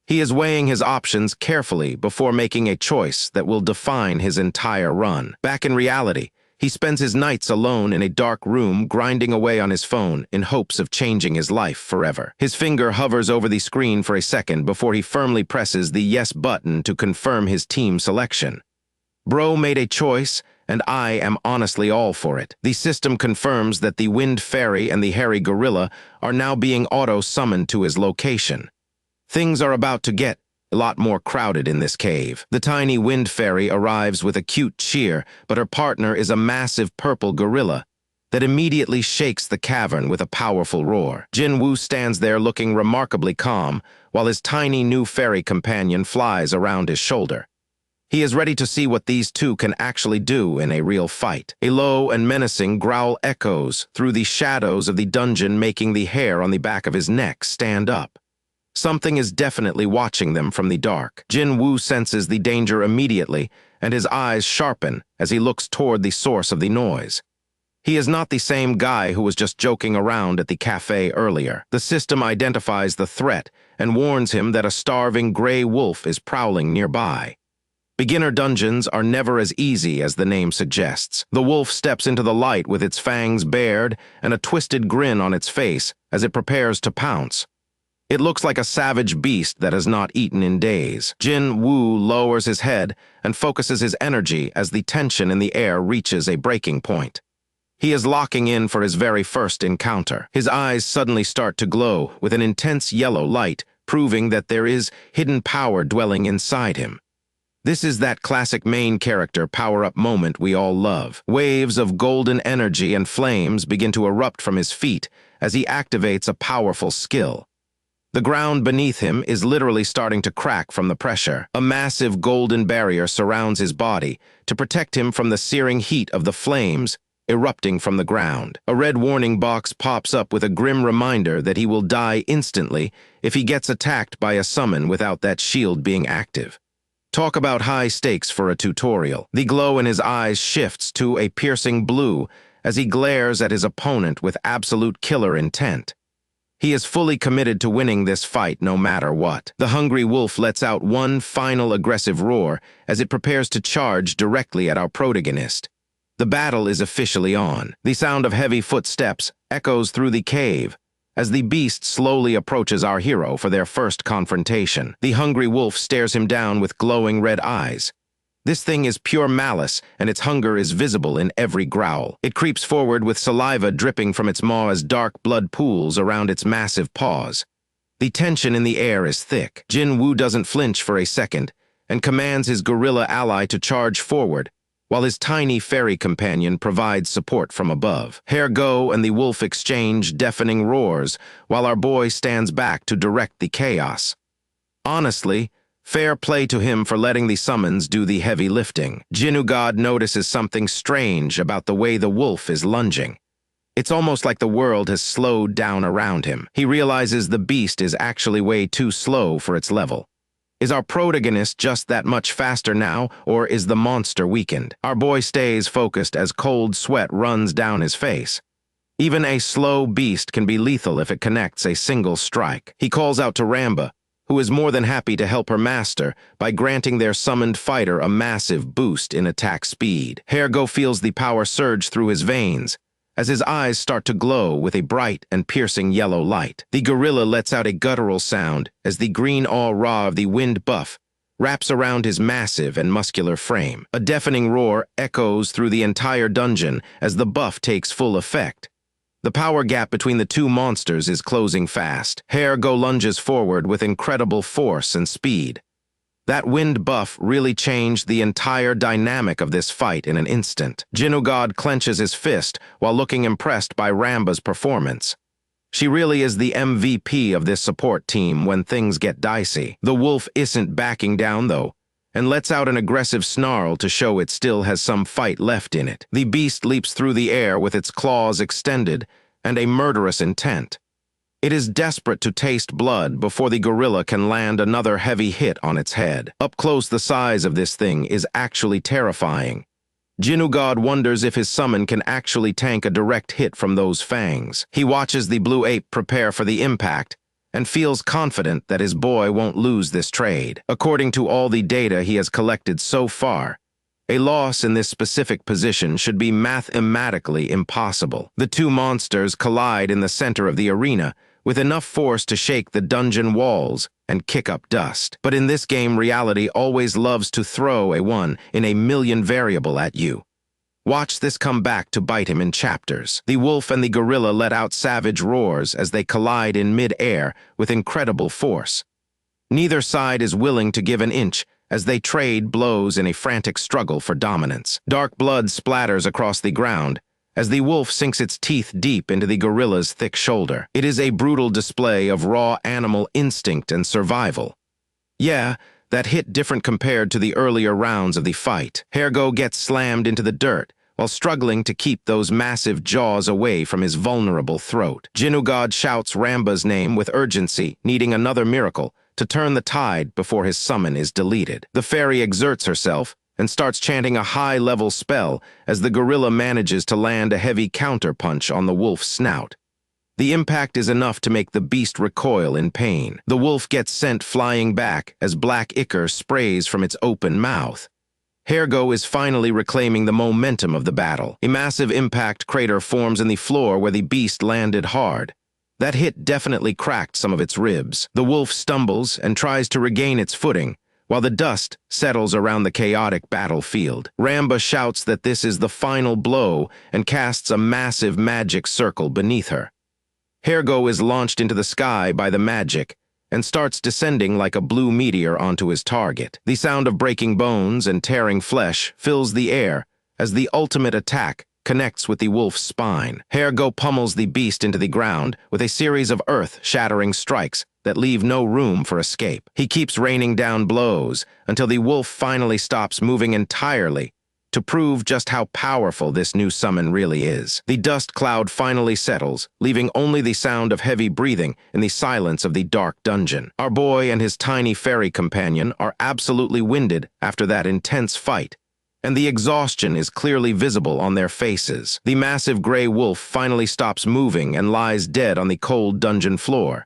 Speaker 1: He is weighing his options carefully before making a choice that will define his entire run. Back in reality, he spends his nights alone in a dark room grinding away on his phone in hopes of changing his life forever. His finger hovers over the screen for a second before he firmly presses the yes button to confirm his team selection. Bro made a choice, and I am honestly all for it. The system confirms that the Wind Fairy and the Hairy Gorilla are now being auto-summoned to his location. Things are about to get a lot more crowded in this cave. The tiny Wind Fairy arrives with a cute cheer, but her partner is a massive purple gorilla that immediately shakes the cavern with a powerful roar. Jin Woo stands there looking remarkably calm, while his tiny new fairy companion flies around his shoulder. He is ready to see what these two can actually do in a real fight. A low and menacing growl echoes through the shadows of the dungeon, making the hair on the back of his neck stand up. Something is definitely watching them from the dark. Jin Woo senses the danger immediately, and his eyes sharpen as he looks toward the source of the noise. He is not the same guy who was just joking around at the cafe earlier. The system identifies the threat and warns him that a starving gray wolf is prowling nearby. Beginner dungeons are never as easy as the name suggests. The wolf steps into the light with its fangs bared and a twisted grin on its face as it prepares to pounce. It looks like a savage beast that has not eaten in days. Jin Woo lowers his head and focuses his energy as the tension in the air reaches a breaking point. He is locking in for his very first encounter. His eyes suddenly start to glow with an intense yellow light, proving that there is hidden power dwelling inside him. This is that classic main character power-up moment we all love. Waves of golden energy and flames begin to erupt from his feet as he activates a powerful skill. The ground beneath him is literally starting to crack from the pressure. A massive golden barrier surrounds his body to protect him from the searing heat of the flames erupting from the ground. A red warning box pops up with a grim reminder that he will die instantly if he gets attacked by a summon without that shield being active. Talk about high stakes for a tutorial. The glow in his eyes shifts to a piercing blue as he glares at his opponent with absolute killer intent. He is fully committed to winning this fight no matter what. The hungry wolf lets out one final aggressive roar as it prepares to charge directly at our protagonist. The battle is officially on. The sound of heavy footsteps echoes through the cave as the beast slowly approaches our hero for their first confrontation. The hungry wolf stares him down with glowing red eyes. This thing is pure malice, and its hunger is visible in every growl. It creeps forward with saliva dripping from its maw as dark blood pools around its massive paws. The tension in the air is thick. Jin Woo doesn't flinch for a second and commands his gorilla ally to charge forward, while his tiny fairy companion provides support from above. Hair Go and the wolf exchange deafening roars, while our boy stands back to direct the chaos. Honestly, fair play to him for letting the summons do the heavy lifting. Jinugod notices something strange about the way the wolf is lunging. It's almost like the world has slowed down around him. He realizes the beast is actually way too slow for its level. Is our protagonist just that much faster now, or is the monster weakened? Our boy stays focused as cold sweat runs down his face. Even a slow beast can be lethal if it connects a single strike. He calls out to Ramba, who is more than happy to help her master by granting their summoned fighter a massive boost in attack speed. Hair Go feels the power surge through his veins as his eyes start to glow with a bright and piercing yellow light. The gorilla lets out a guttural sound as the green aura of the wind buff wraps around his massive and muscular frame. A deafening roar echoes through the entire dungeon as the buff takes full effect. The power gap between the two monsters is closing fast. Go lunges forward with incredible force and speed. That wind buff really changed the entire dynamic of this fight in an instant. God clenches his fist while looking impressed by Ramba's performance. She really is the MVP of this support team when things get dicey. The wolf isn't backing down, though, and lets out an aggressive snarl to show it still has some fight left in it. The beast leaps through the air with its claws extended and a murderous intent. It is desperate to taste blood before the gorilla can land another heavy hit on its head. Up close, the size of this thing is actually terrifying. God wonders if his summon can actually tank a direct hit from those fangs. He watches the blue ape prepare for the impact and feels confident that his boy won't lose this trade. According to all the data he has collected so far, a loss in this specific position should be mathematically impossible. The two monsters collide in the center of the arena with enough force to shake the dungeon walls and kick up dust. But in this game, reality always loves to throw a 1 in a million variable at you. Watch this come back to bite him in chapters. The wolf and the gorilla let out savage roars as they collide in mid-air with incredible force. Neither side is willing to give an inch as they trade blows in a frantic struggle for dominance. Dark blood splatters across the ground as the wolf sinks its teeth deep into the gorilla's thick shoulder. It is a brutal display of raw animal instinct and survival. Yeah, that hit different compared to the earlier rounds of the fight. Go gets slammed into the dirt while struggling to keep those massive jaws away from his vulnerable throat. God shouts Ramba's name with urgency, needing another miracle to turn the tide before his summon is deleted. The fairy exerts herself and starts chanting a high-level spell as the gorilla manages to land a heavy counterpunch on the wolf's snout. The impact is enough to make the beast recoil in pain. The wolf gets sent flying back as black ichor sprays from its open mouth. Go is finally reclaiming the momentum of the battle. A massive impact crater forms in the floor where the beast landed hard. That hit definitely cracked some of its ribs. The wolf stumbles and tries to regain its footing, while the dust settles around the chaotic battlefield. Ramba shouts that this is the final blow and casts a massive magic circle beneath her. Go is launched into the sky by the magic and starts descending like a blue meteor onto his target. The sound of breaking bones and tearing flesh fills the air as the ultimate attack connects with the wolf's spine. Go pummels the beast into the ground with a series of earth-shattering strikes that leave no room for escape. He keeps raining down blows until the wolf finally stops moving entirely to prove just how powerful this new summon really is. The dust cloud finally settles, leaving only the sound of heavy breathing in the silence of the dark dungeon. Our boy and his tiny fairy companion are absolutely winded after that intense fight, and the exhaustion is clearly visible on their faces. The massive gray wolf finally stops moving and lies dead on the cold dungeon floor.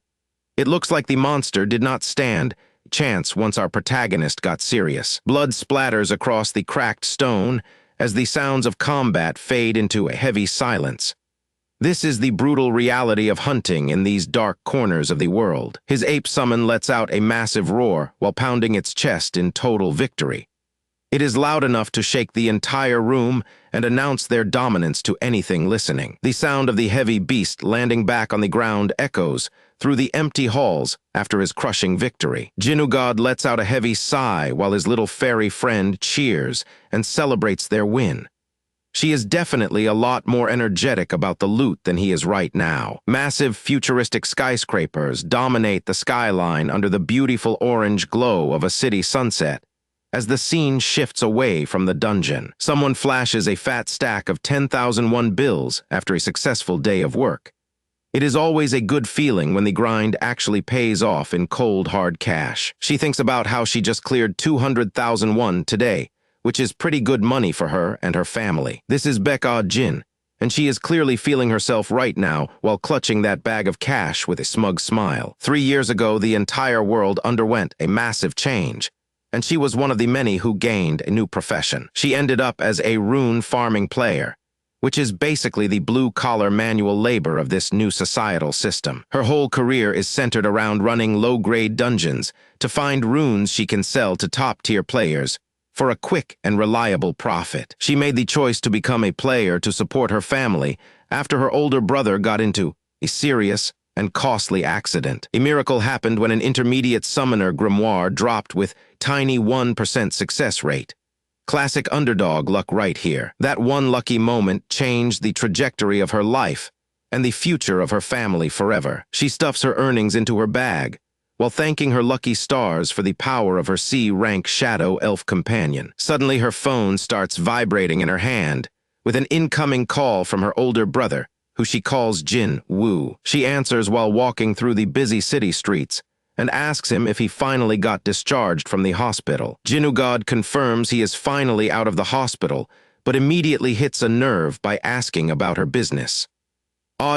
Speaker 1: It looks like the monster did not stand chance once our protagonist got serious. Blood splatters across the cracked stone as the sounds of combat fade into a heavy silence. This is the brutal reality of hunting in these dark corners of the world. His ape summon lets out a massive roar while pounding its chest in total victory. It is loud enough to shake the entire room and announce their dominance to anything listening. The sound of the heavy beast landing back on the ground echoes through the empty halls after his crushing victory. God lets out a heavy sigh while his little fairy friend cheers and celebrates their win. She is definitely a lot more energetic about the loot than he is right now. Massive futuristic skyscrapers dominate the skyline under the beautiful orange glow of a city sunset. As the scene shifts away from the dungeon, someone flashes a fat stack of 10,001 bills after a successful day of work. It is always a good feeling when the grind actually pays off in cold, hard cash. She thinks about how she just cleared 200,001 today, which is pretty good money for her and her family. This is Becca Jin, and she is clearly feeling herself right now while clutching that bag of cash with a smug smile. 3 years ago, the entire world underwent a massive change, and she was one of the many who gained a new profession. She ended up as a rune farming player, which is basically the blue-collar manual labor of this new societal system. Her whole career is centered around running low-grade dungeons to find runes she can sell to top-tier players for a quick and reliable profit. She made the choice to become a player to support her family after her older brother got into a serious and costly accident. A miracle happened when an intermediate summoner grimoire dropped with tiny 1% success rate. Classic underdog luck right here. That one lucky moment changed the trajectory of her life and the future of her family forever. She stuffs her earnings into her bag, while thanking her lucky stars for the power of her C-rank shadow elf companion. Suddenly her phone starts vibrating in her hand, with an incoming call from her older brother, who she calls Jin Woo. She answers while walking through the busy city streets, and asks him if he finally got discharged from the hospital. Jinugod confirms he is finally out of the hospital, but immediately hits a nerve by asking about her business.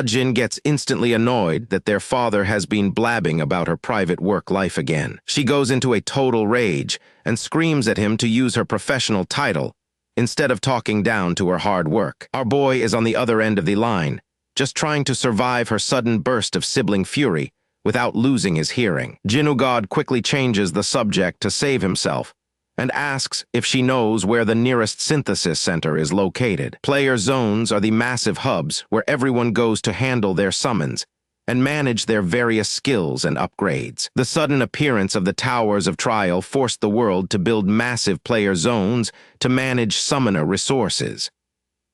Speaker 1: Jin gets instantly annoyed that their father has been blabbing about her private work life again. She goes into a total rage and screams at him to use her professional title instead of talking down to her hard work. Our boy is on the other end of the line, just trying to survive her sudden burst of sibling fury without losing his hearing. Jinugod quickly changes the subject to save himself and asks if she knows where the nearest synthesis center is located. Player zones are the massive hubs where everyone goes to handle their summons and manage their various skills and upgrades. The sudden appearance of the Towers of Trial forced the world to build massive player zones to manage summoner resources.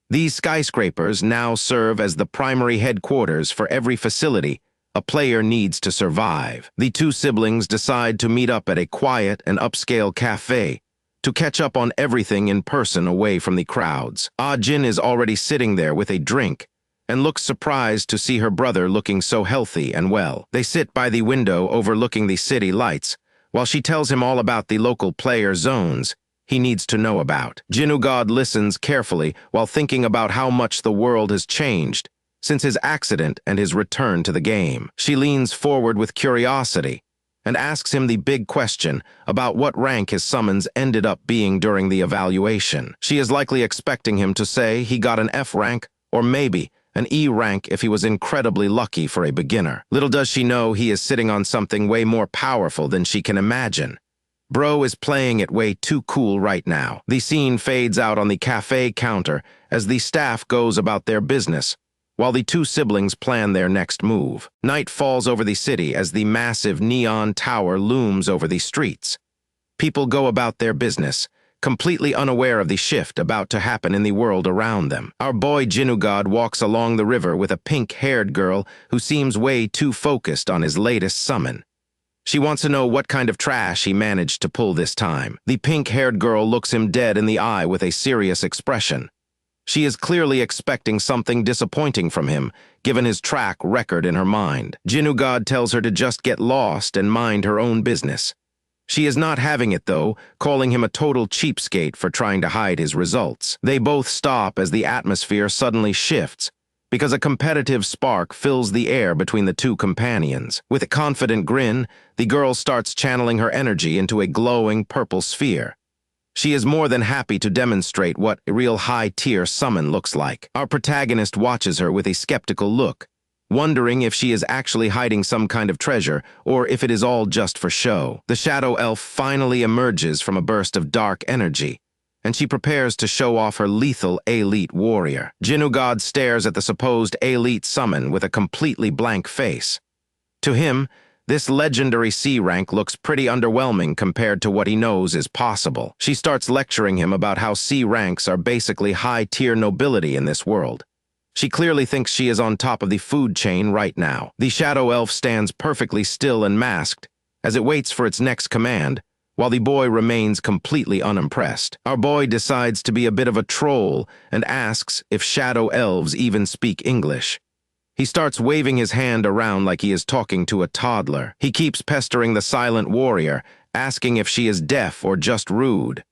Speaker 1: These skyscrapers now serve as the primary headquarters for every facility a player needs to survive. The two siblings decide to meet up at a quiet and upscale cafe to catch up on everything in person away from the crowds. Jin is already sitting there with a drink and looks surprised to see her brother looking so healthy and well. They sit by the window overlooking the city lights while she tells him all about the local player zones he needs to know about. Jinugod listens carefully while thinking about how much the world has changed since his accident and his return to the game. She leans forward with curiosity and asks him the big question about what rank his summons ended up being during the evaluation. She is likely expecting him to say he got an F rank or maybe an E rank if he was incredibly lucky for a beginner. Little does she know he is sitting on something way more powerful than she can imagine. Bro is playing it way too cool right now. The scene fades out on the cafe counter as the staff goes about their business, while the two siblings plan their next move. Night falls over the city as the massive neon tower looms over the streets. People go about their business, completely unaware of the shift about to happen in the world around them. Our boy Jinugod walks along the river with a pink-haired girl who seems way too focused on his latest summon. She wants to know what kind of trash he managed to pull this time. The pink-haired girl looks him dead in the eye with a serious expression. She is clearly expecting something disappointing from him, given his track record in her mind. Jinugod tells her to just get lost and mind her own business. She is not having it, though, calling him a total cheapskate for trying to hide his results. They both stop as the atmosphere suddenly shifts, because a competitive spark fills the air between the two companions. With a confident grin, the girl starts channeling her energy into a glowing purple sphere. She is more than happy to demonstrate what a real high-tier summon looks like. Our protagonist watches her with a skeptical look, wondering if she is actually hiding some kind of treasure or if it is all just for show. The shadow elf finally emerges from a burst of dark energy, and she prepares to show off her lethal elite warrior. Jinugod stares at the supposed elite summon with a completely blank face. To him, this legendary C rank looks pretty underwhelming compared to what he knows is possible. She starts lecturing him about how C ranks are basically high-tier nobility in this world. She clearly thinks she is on top of the food chain right now. The shadow elf stands perfectly still and masked as it waits for its next command, while the boy remains completely unimpressed. Our boy decides to be a bit of a troll and asks if shadow elves even speak English. He starts waving his hand around like he is talking to a toddler. He keeps pestering the silent warrior, asking if she is deaf or just rude.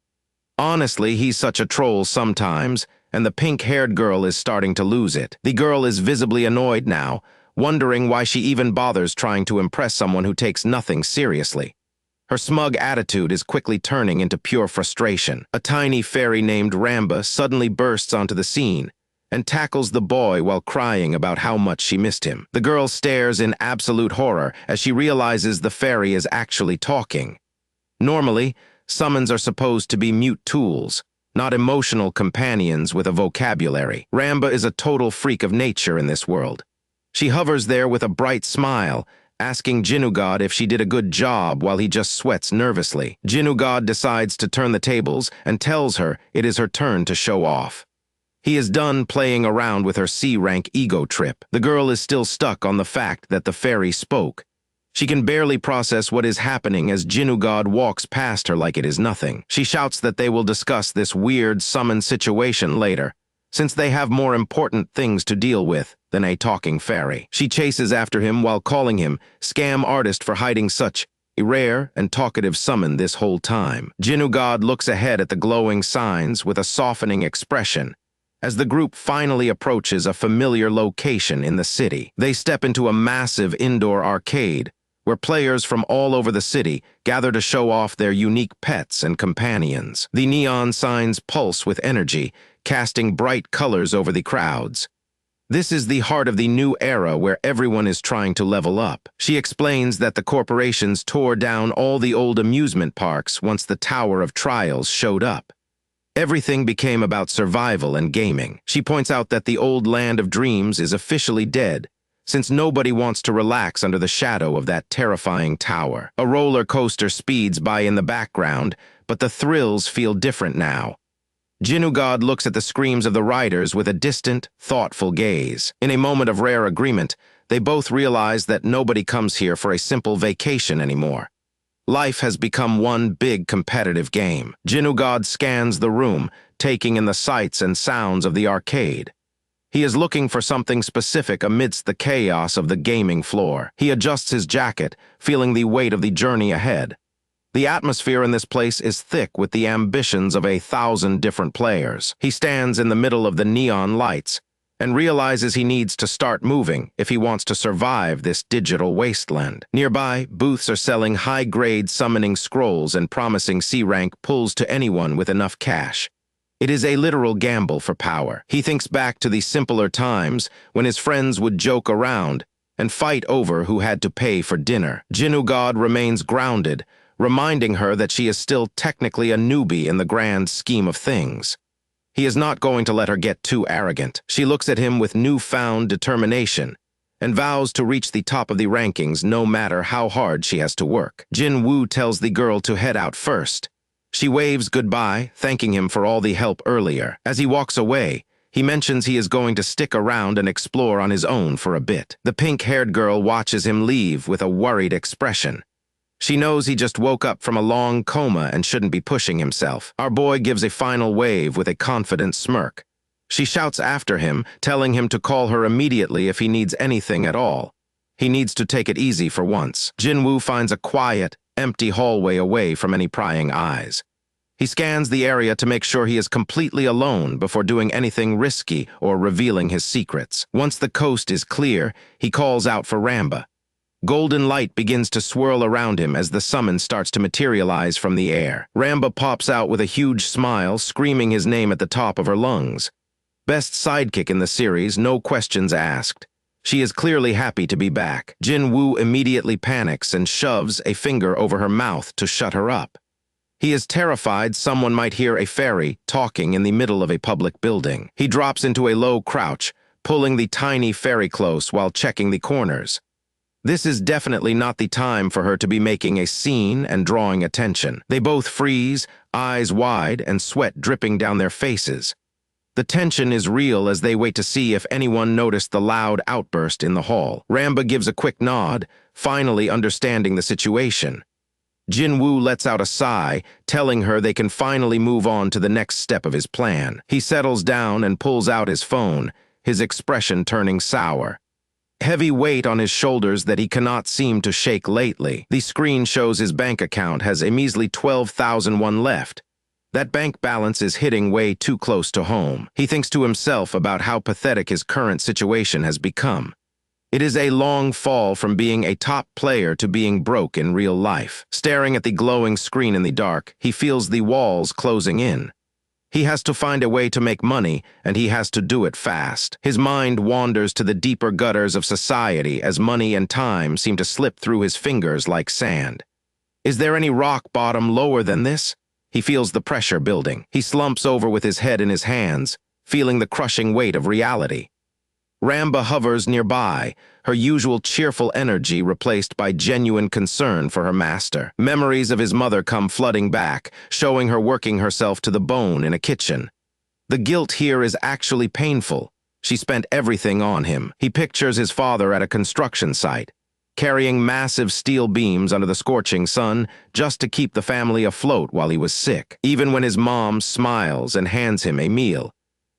Speaker 1: Honestly, he's such a troll sometimes, and the pink-haired girl is starting to lose it. The girl is visibly annoyed now, wondering why she even bothers trying to impress someone who takes nothing seriously. Her smug attitude is quickly turning into pure frustration. A tiny fairy named Ramba suddenly bursts onto the scene and tackles the boy while crying about how much she missed him. The girl stares in absolute horror as she realizes the fairy is actually talking. Normally, summons are supposed to be mute tools, not emotional companions with a vocabulary. Ramba is a total freak of nature in this world. She hovers there with a bright smile, asking Jinugod if she did a good job while he just sweats nervously. Jinugod decides to turn the tables and tells her it is her turn to show off. He is done playing around with her C-rank ego trip. The girl is still stuck on the fact that the fairy spoke. She can barely process what is happening as Jinugod walks past her like it is nothing. She shouts that they will discuss this weird summon situation later, since they have more important things to deal with than a talking fairy. She chases after him while calling him scam artist for hiding such a rare and talkative summon this whole time. Jinugod looks ahead at the glowing signs with a softening expression as the group finally approaches a familiar location in the city. They step into a massive indoor arcade where players from all over the city gather to show off their unique pets and companions. The neon signs pulse with energy, casting bright colors over the crowds. This is the heart of the new era where everyone is trying to level up. She explains that the corporations tore down all the old amusement parks once the Tower of Trials showed up. Everything became about survival and gaming. She points out that the old land of dreams is officially dead, since nobody wants to relax under the shadow of that terrifying tower. A roller coaster speeds by in the background, but the thrills feel different now. Jinugod looks at the screams of the riders with a distant, thoughtful gaze. In a moment of rare agreement, they both realize that nobody comes here for a simple vacation anymore. Life has become one big competitive game. Jinugod scans the room, taking in the sights and sounds of the arcade. He is looking for something specific amidst the chaos of the gaming floor. He adjusts his jacket, feeling the weight of the journey ahead. The atmosphere in this place is thick with the ambitions of 1,000 different players. He stands in the middle of the neon lights and realizes he needs to start moving if he wants to survive this digital wasteland. Nearby, booths are selling high-grade summoning scrolls and promising C-rank pulls to anyone with enough cash. It is a literal gamble for power. He thinks back to the simpler times when his friends would joke around and fight over who had to pay for dinner. Jinugod remains grounded, reminding her that she is still technically a newbie in the grand scheme of things. He is not going to let her get too arrogant. She looks at him with newfound determination and vows to reach the top of the rankings no matter how hard she has to work. Jin Woo tells the girl to head out first. She waves goodbye, thanking him for all the help earlier. As he walks away, he mentions he is going to stick around and explore on his own for a bit. The pink-haired girl watches him leave with a worried expression. She knows he just woke up from a long coma and shouldn't be pushing himself. Our boy gives a final wave with a confident smirk. She shouts after him, telling him to call her immediately if he needs anything at all. He needs to take it easy for once. Jinwoo finds a quiet, empty hallway away from any prying eyes. He scans the area to make sure he is completely alone before doing anything risky or revealing his secrets. Once the coast is clear, he calls out for Ramba. Golden light begins to swirl around him as the summon starts to materialize from the air. Ramba pops out with a huge smile, screaming his name at the top of her lungs. Best sidekick in the series, no questions asked. She is clearly happy to be back. Jin Woo immediately panics and shoves a finger over her mouth to shut her up. He is terrified someone might hear a fairy talking in the middle of a public building. He drops into a low crouch, pulling the tiny fairy close while checking the corners. This is definitely not the time for her to be making a scene and drawing attention. They both freeze, eyes wide and sweat dripping down their faces. The tension is real as they wait to see if anyone noticed the loud outburst in the hall. Ramba gives a quick nod, finally understanding the situation. Jin Woo lets out a sigh, telling her they can finally move on to the next step of his plan. He settles down and pulls out his phone, his expression turning sour. Heavy weight on his shoulders that he cannot seem to shake lately. The screen shows his bank account has a measly 12,001 left. That bank balance is hitting way too close to home. He thinks to himself about how pathetic his current situation has become. It is a long fall from being a top player to being broke in real life. Staring at the glowing screen in the dark, he feels the walls closing in. He has to find a way to make money, and he has to do it fast. His mind wanders to the deeper gutters of society as money and time seem to slip through his fingers like sand. Is there any rock bottom lower than this? He feels the pressure building. He slumps over with his head in his hands, feeling the crushing weight of reality. Ramba hovers nearby, her usual cheerful energy replaced by genuine concern for her master. Memories of his mother come flooding back, showing her working herself to the bone in a kitchen. The guilt here is actually painful. She spent everything on him. He pictures his father at a construction site, carrying massive steel beams under the scorching sun just to keep the family afloat while he was sick. Even when his mom smiles and hands him a meal,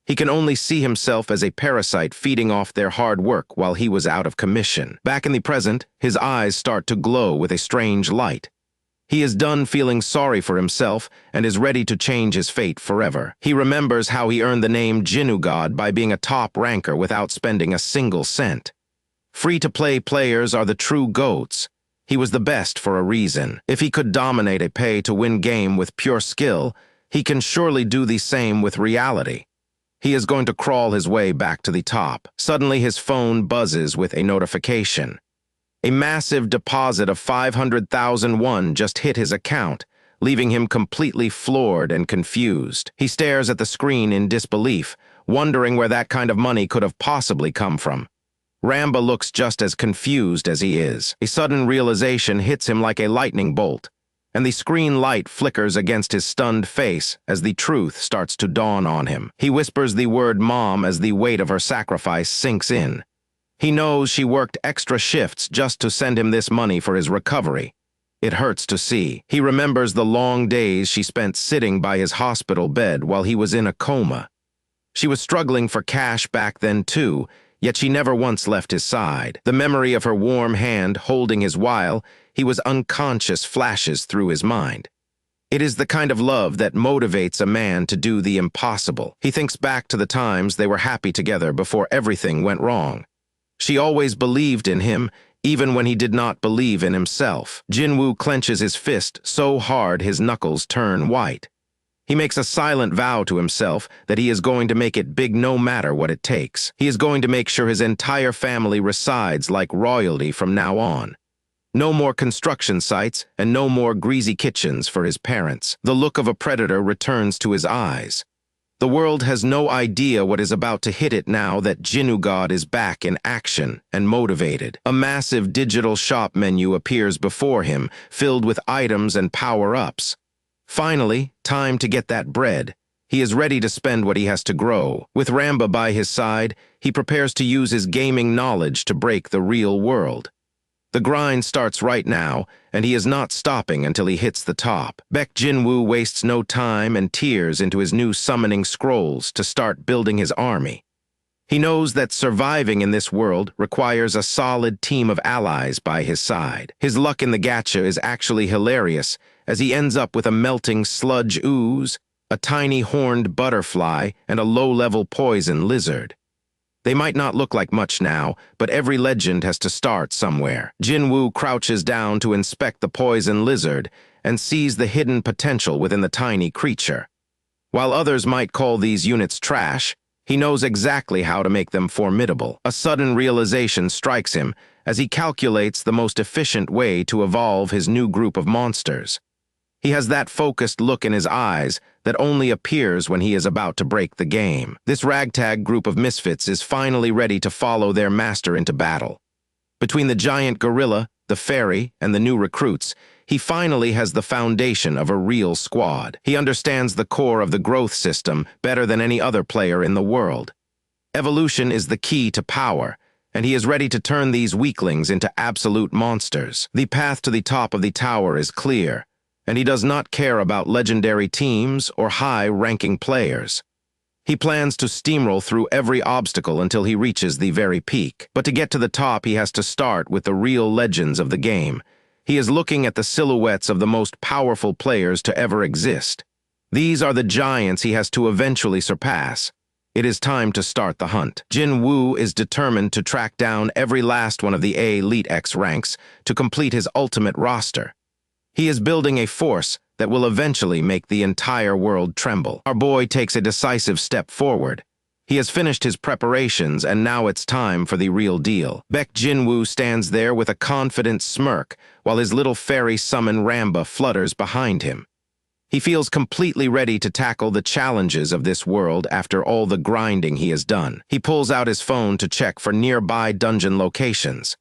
Speaker 1: he can only see himself as a parasite feeding off their hard work while he was out of commission. Back in the present, his eyes start to glow with a strange light. He is done feeling sorry for himself and is ready to change his fate forever. He remembers how he earned the name Jinnu God by being a top ranker without spending a single cent. Free-to-play players are the true GOATs. He was the best for a reason. If he could dominate a pay-to-win game with pure skill, he can surely do the same with reality. He is going to crawl his way back to the top. Suddenly his phone buzzes with a notification. A massive deposit of 500,000 won just hit his account, leaving him completely floored and confused. He stares at the screen in disbelief, wondering where that kind of money could have possibly come from. Ramba looks just as confused as he is. A sudden realization hits him like a lightning bolt, and the screen light flickers against his stunned face as the truth starts to dawn on him. He whispers the word mom as the weight of her sacrifice sinks in. He knows she worked extra shifts just to send him this money for his recovery. It hurts to see. He remembers the long days she spent sitting by his hospital bed while he was in a coma. She was struggling for cash back then too, yet she never once left his side. The memory of her warm hand holding his while he was unconscious flashes through his mind. It is the kind of love that motivates a man to do the impossible. He thinks back to the times they were happy together before everything went wrong. She always believed in him, even when he did not believe in himself. Jinwoo clenches his fist so hard his knuckles turn white. He makes a silent vow to himself that he is going to make it big no matter what it takes. He is going to make sure his entire family resides like royalty from now on. No more construction sites and no more greasy kitchens for his parents. The look of a predator returns to his eyes. The world has no idea what is about to hit it now that Jinnu God is back in action and motivated. A massive digital shop menu appears before him, filled with items and power-ups. Finally, time to get that bread. He is ready to spend what he has to grow. With Ramba by his side, he prepares to use his gaming knowledge to break the real world. The grind starts right now, and he is not stopping until he hits the top. Baek Jinwoo wastes no time and tears into his new summoning scrolls to start building his army. He knows that surviving in this world requires a solid team of allies by his side. His luck in the gacha is actually hilarious, as he ends up with a melting sludge ooze, a tiny horned butterfly, and a low-level poison lizard. They might not look like much now, but every legend has to start somewhere. Jinwoo crouches down to inspect the poison lizard and sees the hidden potential within the tiny creature. While others might call these units trash, he knows exactly how to make them formidable. A sudden realization strikes him as he calculates the most efficient way to evolve his new group of monsters. He has that focused look in his eyes that only appears when he is about to break the game. This ragtag group of misfits is finally ready to follow their master into battle. Between the giant gorilla, the fairy, and the new recruits, he finally has the foundation of a real squad. He understands the core of the growth system better than any other player in the world. Evolution is the key to power, and he is ready to turn these weaklings into absolute monsters. The path to the top of the tower is clear, and he does not care about legendary teams or high-ranking players. He plans to steamroll through every obstacle until he reaches the very peak. But to get to the top, he has to start with the real legends of the game. He is looking at the silhouettes of the most powerful players to ever exist. These are the giants he has to eventually surpass. It is time to start the hunt. Jinwoo is determined to track down every last one of the Elite X ranks to complete his ultimate roster. He is building a force that will eventually make the entire world tremble. Our boy takes a decisive step forward. He has finished his preparations, and now it's time for the real deal. Baek Jinwoo stands there with a confident smirk, while his little fairy summon Ramba flutters behind him. He feels completely ready to tackle the challenges of this world after all the grinding he has done. He pulls out his phone to check for nearby dungeon locations.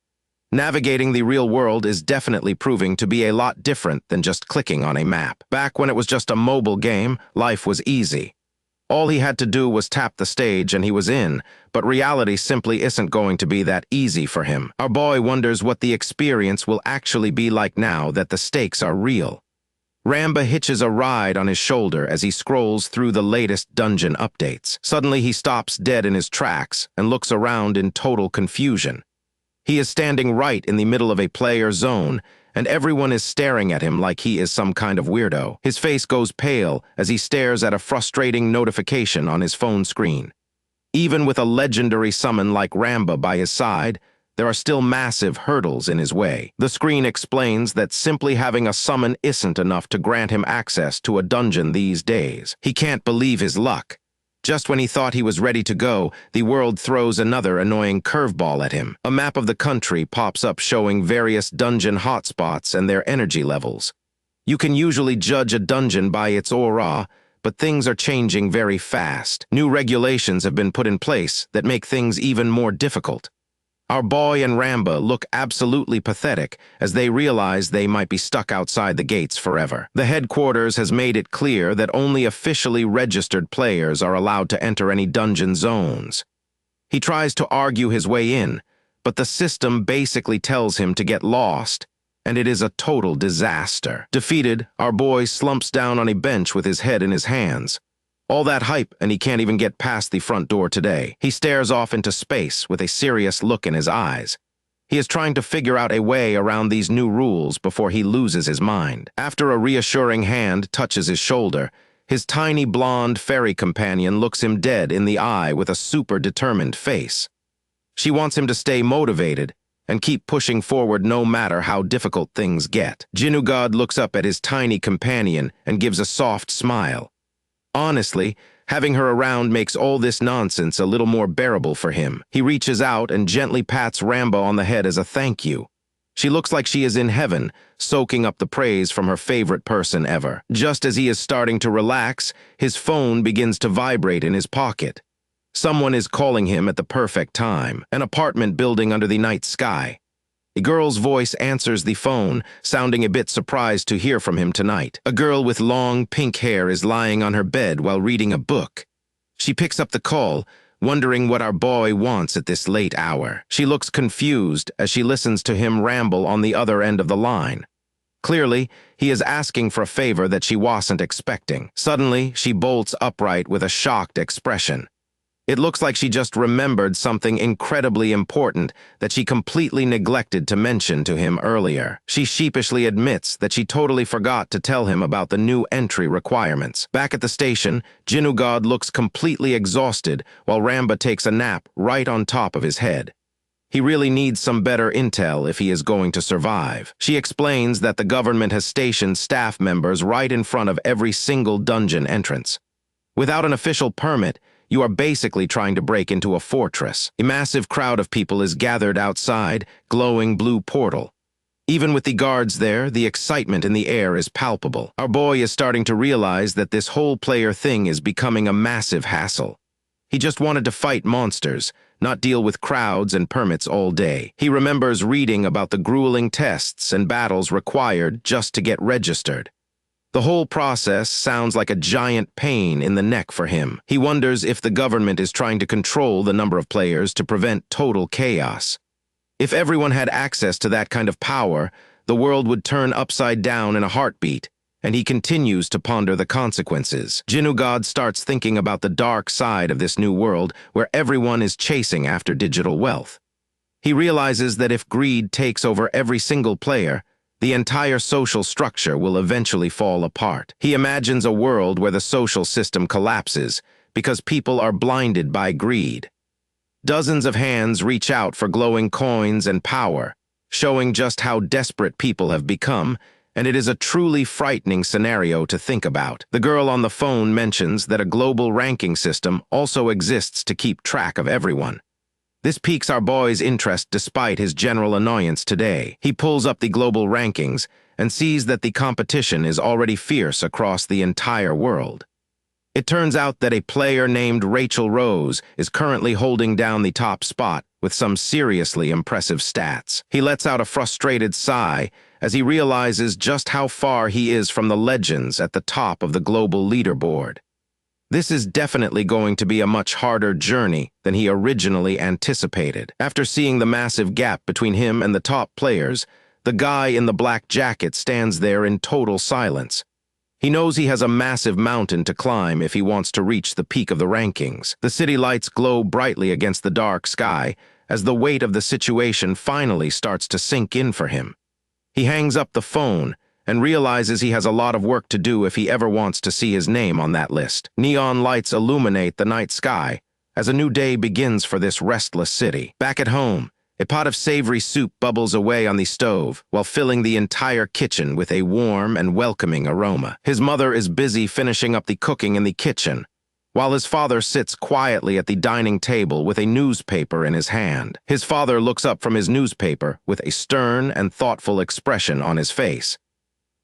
Speaker 1: Navigating the real world is definitely proving to be a lot different than just clicking on a map. Back when it was just a mobile game, life was easy. All he had to do was tap the stage and he was in, but reality simply isn't going to be that easy for him. Our boy wonders what the experience will actually be like now that the stakes are real. Ramba hitches a ride on his shoulder as he scrolls through the latest dungeon updates. Suddenly he stops dead in his tracks and looks around in total confusion. He is standing right in the middle of a player zone, and everyone is staring at him like he is some kind of weirdo. His face goes pale as he stares at a frustrating notification on his phone screen. Even with a legendary summon like Ramba by his side, there are still massive hurdles in his way. The screen explains that simply having a summon isn't enough to grant him access to a dungeon these days. He can't believe his luck. Just when he thought he was ready to go, the world throws another annoying curveball at him. A map of the country pops up showing various dungeon hotspots and their energy levels. You can usually judge a dungeon by its aura, but things are changing very fast. New regulations have been put in place that make things even more difficult. Our boy and Ramba look absolutely pathetic as they realize they might be stuck outside the gates forever. The headquarters has made it clear that only officially registered players are allowed to enter any dungeon zones. He tries to argue his way in, but the system basically tells him to get lost, and it is a total disaster. Defeated, our boy slumps down on a bench with his head in his hands. All that hype, and he can't even get past the front door today. He stares off into space with a serious look in his eyes. He is trying to figure out a way around these new rules before he loses his mind. After a reassuring hand touches his shoulder, his tiny blonde fairy companion looks him dead in the eye with a super determined face. She wants him to stay motivated and keep pushing forward no matter how difficult things get. Jinugod looks up at his tiny companion and gives a soft smile. Honestly, having her around makes all this nonsense a little more bearable for him. He reaches out and gently pats Ramba on the head as a thank you. She looks like she is in heaven, soaking up the praise from her favorite person ever. Just as he is starting to relax, his phone begins to vibrate in his pocket. Someone is calling him at the perfect time, an apartment building under the night sky. A girl's voice answers the phone, sounding a bit surprised to hear from him tonight. A girl with long, pink hair is lying on her bed while reading a book. She picks up the call, wondering what our boy wants at this late hour. She looks confused as she listens to him ramble on the other end of the line. Clearly, he is asking for a favor that she wasn't expecting. Suddenly, she bolts upright with a shocked expression. It looks like she just remembered something incredibly important that she completely neglected to mention to him earlier. She sheepishly admits that she totally forgot to tell him about the new entry requirements. Back at the station, Jinugod looks completely exhausted while Ramba takes a nap right on top of his head. He really needs some better intel if he is going to survive. She explains that the government has stationed staff members right in front of every single dungeon entrance. Without an official permit, you are basically trying to break into a fortress. A massive crowd of people is gathered outside, glowing blue portal. Even with the guards there, the excitement in the air is palpable. Our boy is starting to realize that this whole player thing is becoming a massive hassle. He just wanted to fight monsters, not deal with crowds and permits all day. He remembers reading about the grueling tests and battles required just to get registered. The whole process sounds like a giant pain in the neck for him. He wonders if the government is trying to control the number of players to prevent total chaos. If everyone had access to that kind of power, the world would turn upside down in a heartbeat, and he continues to ponder the consequences. Jinugod starts thinking about the dark side of this new world where everyone is chasing after digital wealth. He realizes that if greed takes over every single player, the entire social structure will eventually fall apart. He imagines a world where the social system collapses because people are blinded by greed. Dozens of hands reach out for glowing coins and power, showing just how desperate people have become, and it is a truly frightening scenario to think about. The girl on the phone mentions that a global ranking system also exists to keep track of everyone. This piques our boy's interest despite his general annoyance today. He pulls up the global rankings and sees that the competition is already fierce across the entire world. It turns out that a player named Rachel Rose is currently holding down the top spot with some seriously impressive stats. He lets out a frustrated sigh as he realizes just how far he is from the legends at the top of the global leaderboard. This is definitely going to be a much harder journey than he originally anticipated. After seeing the massive gap between him and the top players, the guy in the black jacket stands there in total silence. He knows he has a massive mountain to climb if he wants to reach the peak of the rankings. The city lights glow brightly against the dark sky as the weight of the situation finally starts to sink in for him. He hangs up the phone and realizes he has a lot of work to do if he ever wants to see his name on that list. Neon lights illuminate the night sky as a new day begins for this restless city. Back at home, a pot of savory soup bubbles away on the stove while filling the entire kitchen with a warm and welcoming aroma. His mother is busy finishing up the cooking in the kitchen, while his father sits quietly at the dining table with a newspaper in his hand. His father looks up from his newspaper with a stern and thoughtful expression on his face.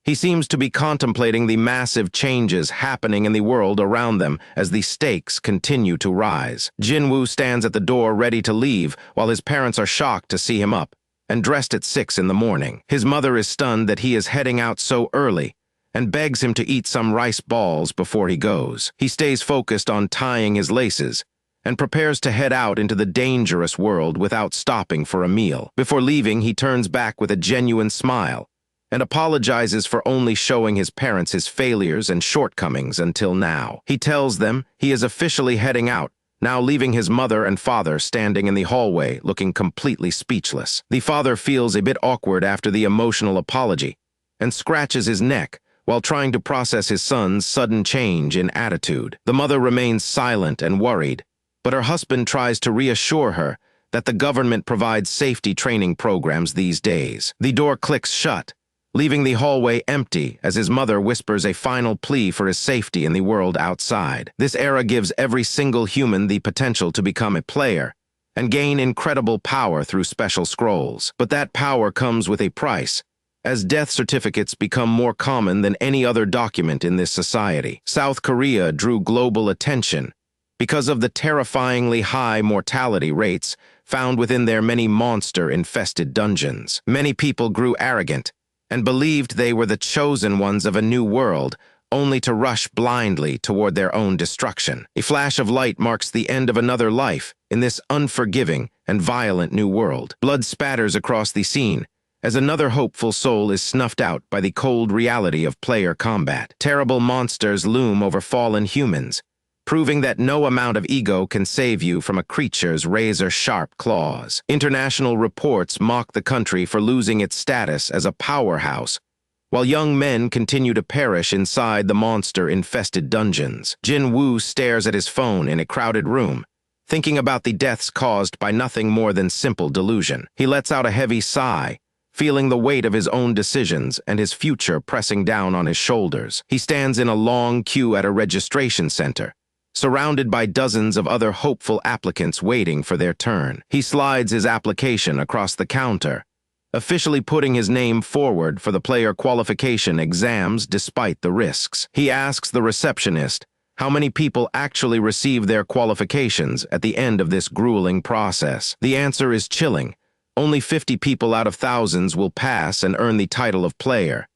Speaker 1: He seems to be contemplating the massive changes happening in the world around them as the stakes continue to rise. Jinwoo stands at the door ready to leave while his parents are shocked to see him up and dressed at 6 in the morning. His mother is stunned that he is heading out so early and begs him to eat some rice balls before he goes. He stays focused on tying his laces and prepares to head out into the dangerous world without stopping for a meal. Before leaving, he turns back with a genuine smile and apologizes for only showing his parents his failures and shortcomings until now. He tells them he is officially heading out, now leaving his mother and father standing in the hallway looking completely speechless. The father feels a bit awkward after the emotional apology and scratches his neck while trying to process his son's sudden change in attitude. The mother remains silent and worried, but her husband tries to reassure her that the government provides safety training programs these days. The door clicks shut, leaving the hallway empty as his mother whispers a final plea for his safety in the world outside. This era gives every single human the potential to become a player and gain incredible power through special scrolls. But that power comes with a price, as death certificates become more common than any other document in this society. South Korea drew global attention because of the terrifyingly high mortality rates found within their many monster-infested dungeons. Many people grew arrogant and believed they were the chosen ones of a new world, only to rush blindly toward their own destruction. A flash of light marks the end of another life in this unforgiving and violent new world. Blood spatters across the scene as another hopeful soul is snuffed out by the cold reality of player combat. Terrible monsters loom over fallen humans, proving that no amount of ego can save you from a creature's razor-sharp claws. International reports mock the country for losing its status as a powerhouse, while young men continue to perish inside the monster-infested dungeons. Jin-Woo stares at his phone in a crowded room, thinking about the deaths caused by nothing more than simple delusion. He lets out a heavy sigh, feeling the weight of his own decisions and his future pressing down on his shoulders. He stands in a long queue at a registration center, surrounded by dozens of other hopeful applicants waiting for their turn. He slides his application across the counter, officially putting his name forward for the player qualification exams despite the risks. He asks the receptionist how many people actually receive their qualifications at the end of this grueling process. The answer is chilling. Only 50 people out of thousands will pass and earn the title of player.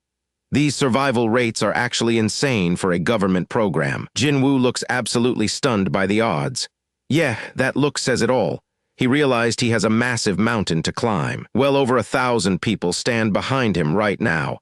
Speaker 1: These survival rates are actually insane for a government program. Jin-Woo looks absolutely stunned by the odds. Yeah, that look says it all. He realized he has a massive mountain to climb. Well over 1,000 people stand behind him right now,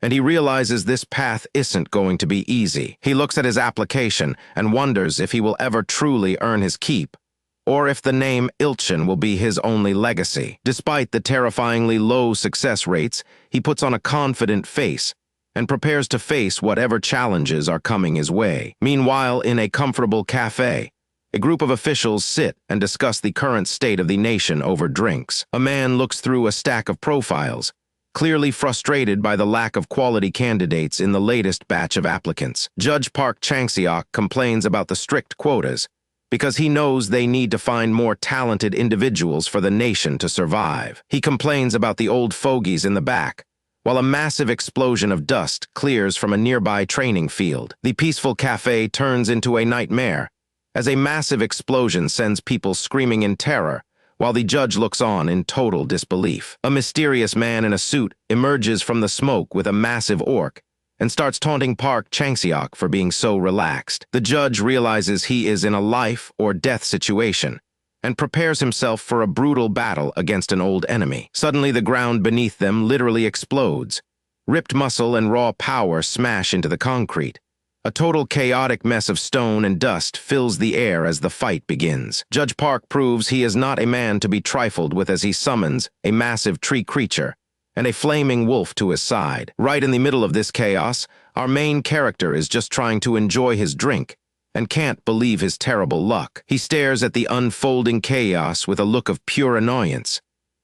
Speaker 1: and he realizes this path isn't going to be easy. He looks at his application and wonders if he will ever truly earn his keep, or if the name Ilchin will be his only legacy. Despite the terrifyingly low success rates, he puts on a confident face and prepares to face whatever challenges are coming his way. Meanwhile, in a comfortable cafe, a group of officials sit and discuss the current state of the nation over drinks. A man looks through a stack of profiles, clearly frustrated by the lack of quality candidates in the latest batch of applicants. Judge Park Chang-seok complains about the strict quotas because he knows they need to find more talented individuals for the nation to survive. He complains about the old fogies in the back, while a massive explosion of dust clears from a nearby training field. The peaceful cafe turns into a nightmare, as a massive explosion sends people screaming in terror, while the judge looks on in total disbelief. A mysterious man in a suit emerges from the smoke with a massive orc and starts taunting Park Chang-seok for being so relaxed. The judge realizes he is in a life-or-death situation and prepares himself for a brutal battle against an old enemy. Suddenly, the ground beneath them literally explodes. Ripped muscle and raw power smash into the concrete. A total chaotic mess of stone and dust fills the air as the fight begins. Judge Park proves he is not a man to be trifled with as he summons a massive tree creature and a flaming wolf to his side. Right in the middle of this chaos, our main character is just trying to enjoy his drink and can't believe his terrible luck. He stares at the unfolding chaos with a look of pure annoyance.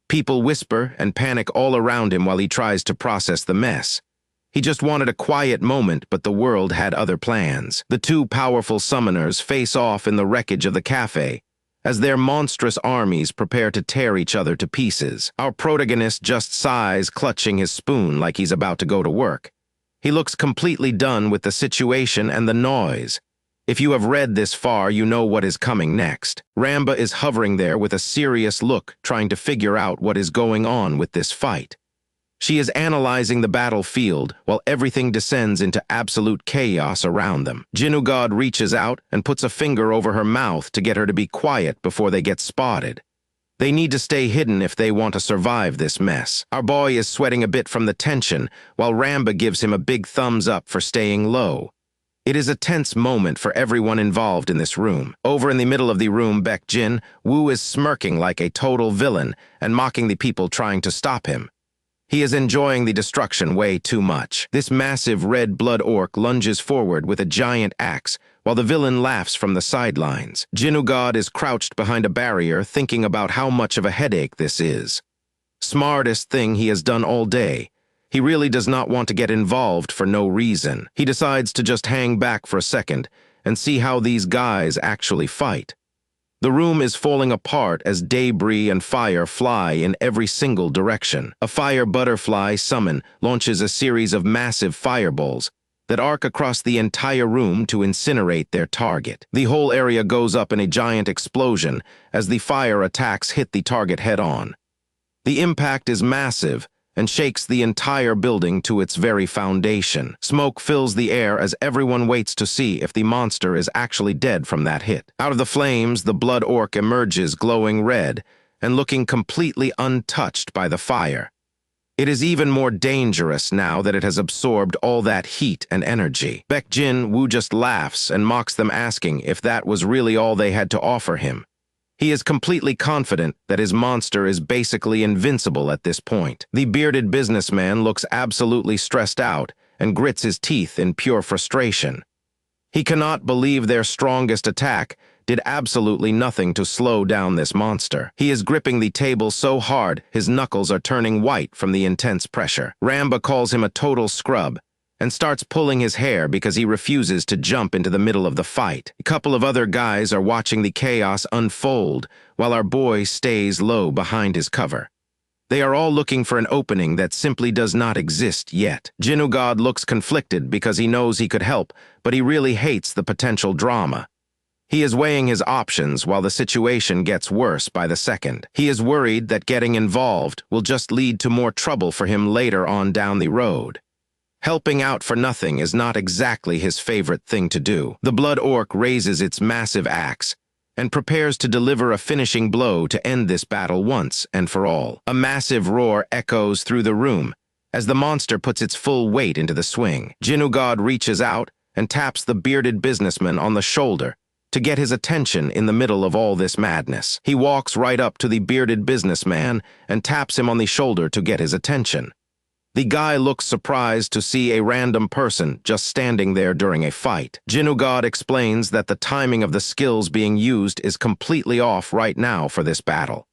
Speaker 1: People whisper and panic all around him while he tries to process the mess. He just wanted a quiet moment, but the world had other plans. The two powerful summoners face off in the wreckage of the cafe, as their monstrous armies prepare to tear each other to pieces. Our protagonist just sighs, clutching his spoon like he's about to go to work. He looks completely done with the situation and the noise. If you have read this far, you know what is coming next. Ramba is hovering there with a serious look, trying to figure out what is going on with this fight. She is analyzing the battlefield while everything descends into absolute chaos around them. Jinugod reaches out and puts a finger over her mouth to get her to be quiet before they get spotted. They need to stay hidden if they want to survive this mess. Our boy is sweating a bit from the tension, while Ramba gives him a big thumbs up for staying low. It is a tense moment for everyone involved in this room. Over in the middle of the room, Baek-jin, Woo is smirking like a total villain and mocking the people trying to stop him. He is enjoying the destruction way too much. This massive red blood orc lunges forward with a giant axe, while the villain laughs from the sidelines. Jinugod is crouched behind a barrier, thinking about how much of a headache this is. Smartest thing he has done all day. He really does not want to get involved for no reason. He decides to just hang back for a second and see how these guys actually fight. The room is falling apart as debris and fire fly in every single direction. A fire butterfly summon launches a series of massive fireballs that arc across the entire room to incinerate their target. The whole area goes up in a giant explosion as the fire attacks hit the target head-on. The impact is massive and shakes the entire building to its very foundation. Smoke fills the air as everyone waits to see if the monster is actually dead from that hit. Out of the flames, the blood orc emerges glowing red and looking completely untouched by the fire. It is even more dangerous now that it has absorbed all that heat and energy. Baek-jin, Woo just laughs and mocks them, asking if that was really all they had to offer him. He is completely confident that his monster is basically invincible at this point. The bearded businessman looks absolutely stressed out and grits his teeth in pure frustration. He cannot believe their strongest attack did absolutely nothing to slow down this monster. He is gripping the table so hard his knuckles are turning white from the intense pressure. Ramba calls him a total scrub and starts pulling his hair because he refuses to jump into the middle of the fight. A couple of other guys are watching the chaos unfold while our boy stays low behind his cover. They are all looking for an opening that simply does not exist yet. Jinugod looks conflicted because he knows he could help, but he really hates the potential drama. He is weighing his options while the situation gets worse by the second. He is worried that getting involved will just lead to more trouble for him later on down the road. Helping out for nothing is not exactly his favorite thing to do. The blood orc raises its massive axe and prepares to deliver a finishing blow to end this battle once and for all. A massive roar echoes through the room as the monster puts its full weight into the swing. Jinugod reaches out and taps the bearded businessman on the shoulder to get his attention in the middle of all this madness. He walks right up to the bearded businessman and taps him on the shoulder to get his attention. The guy looks surprised to see a random person just standing there during a fight. Jinugod explains that the timing of the skills being used is completely off right now for this battle.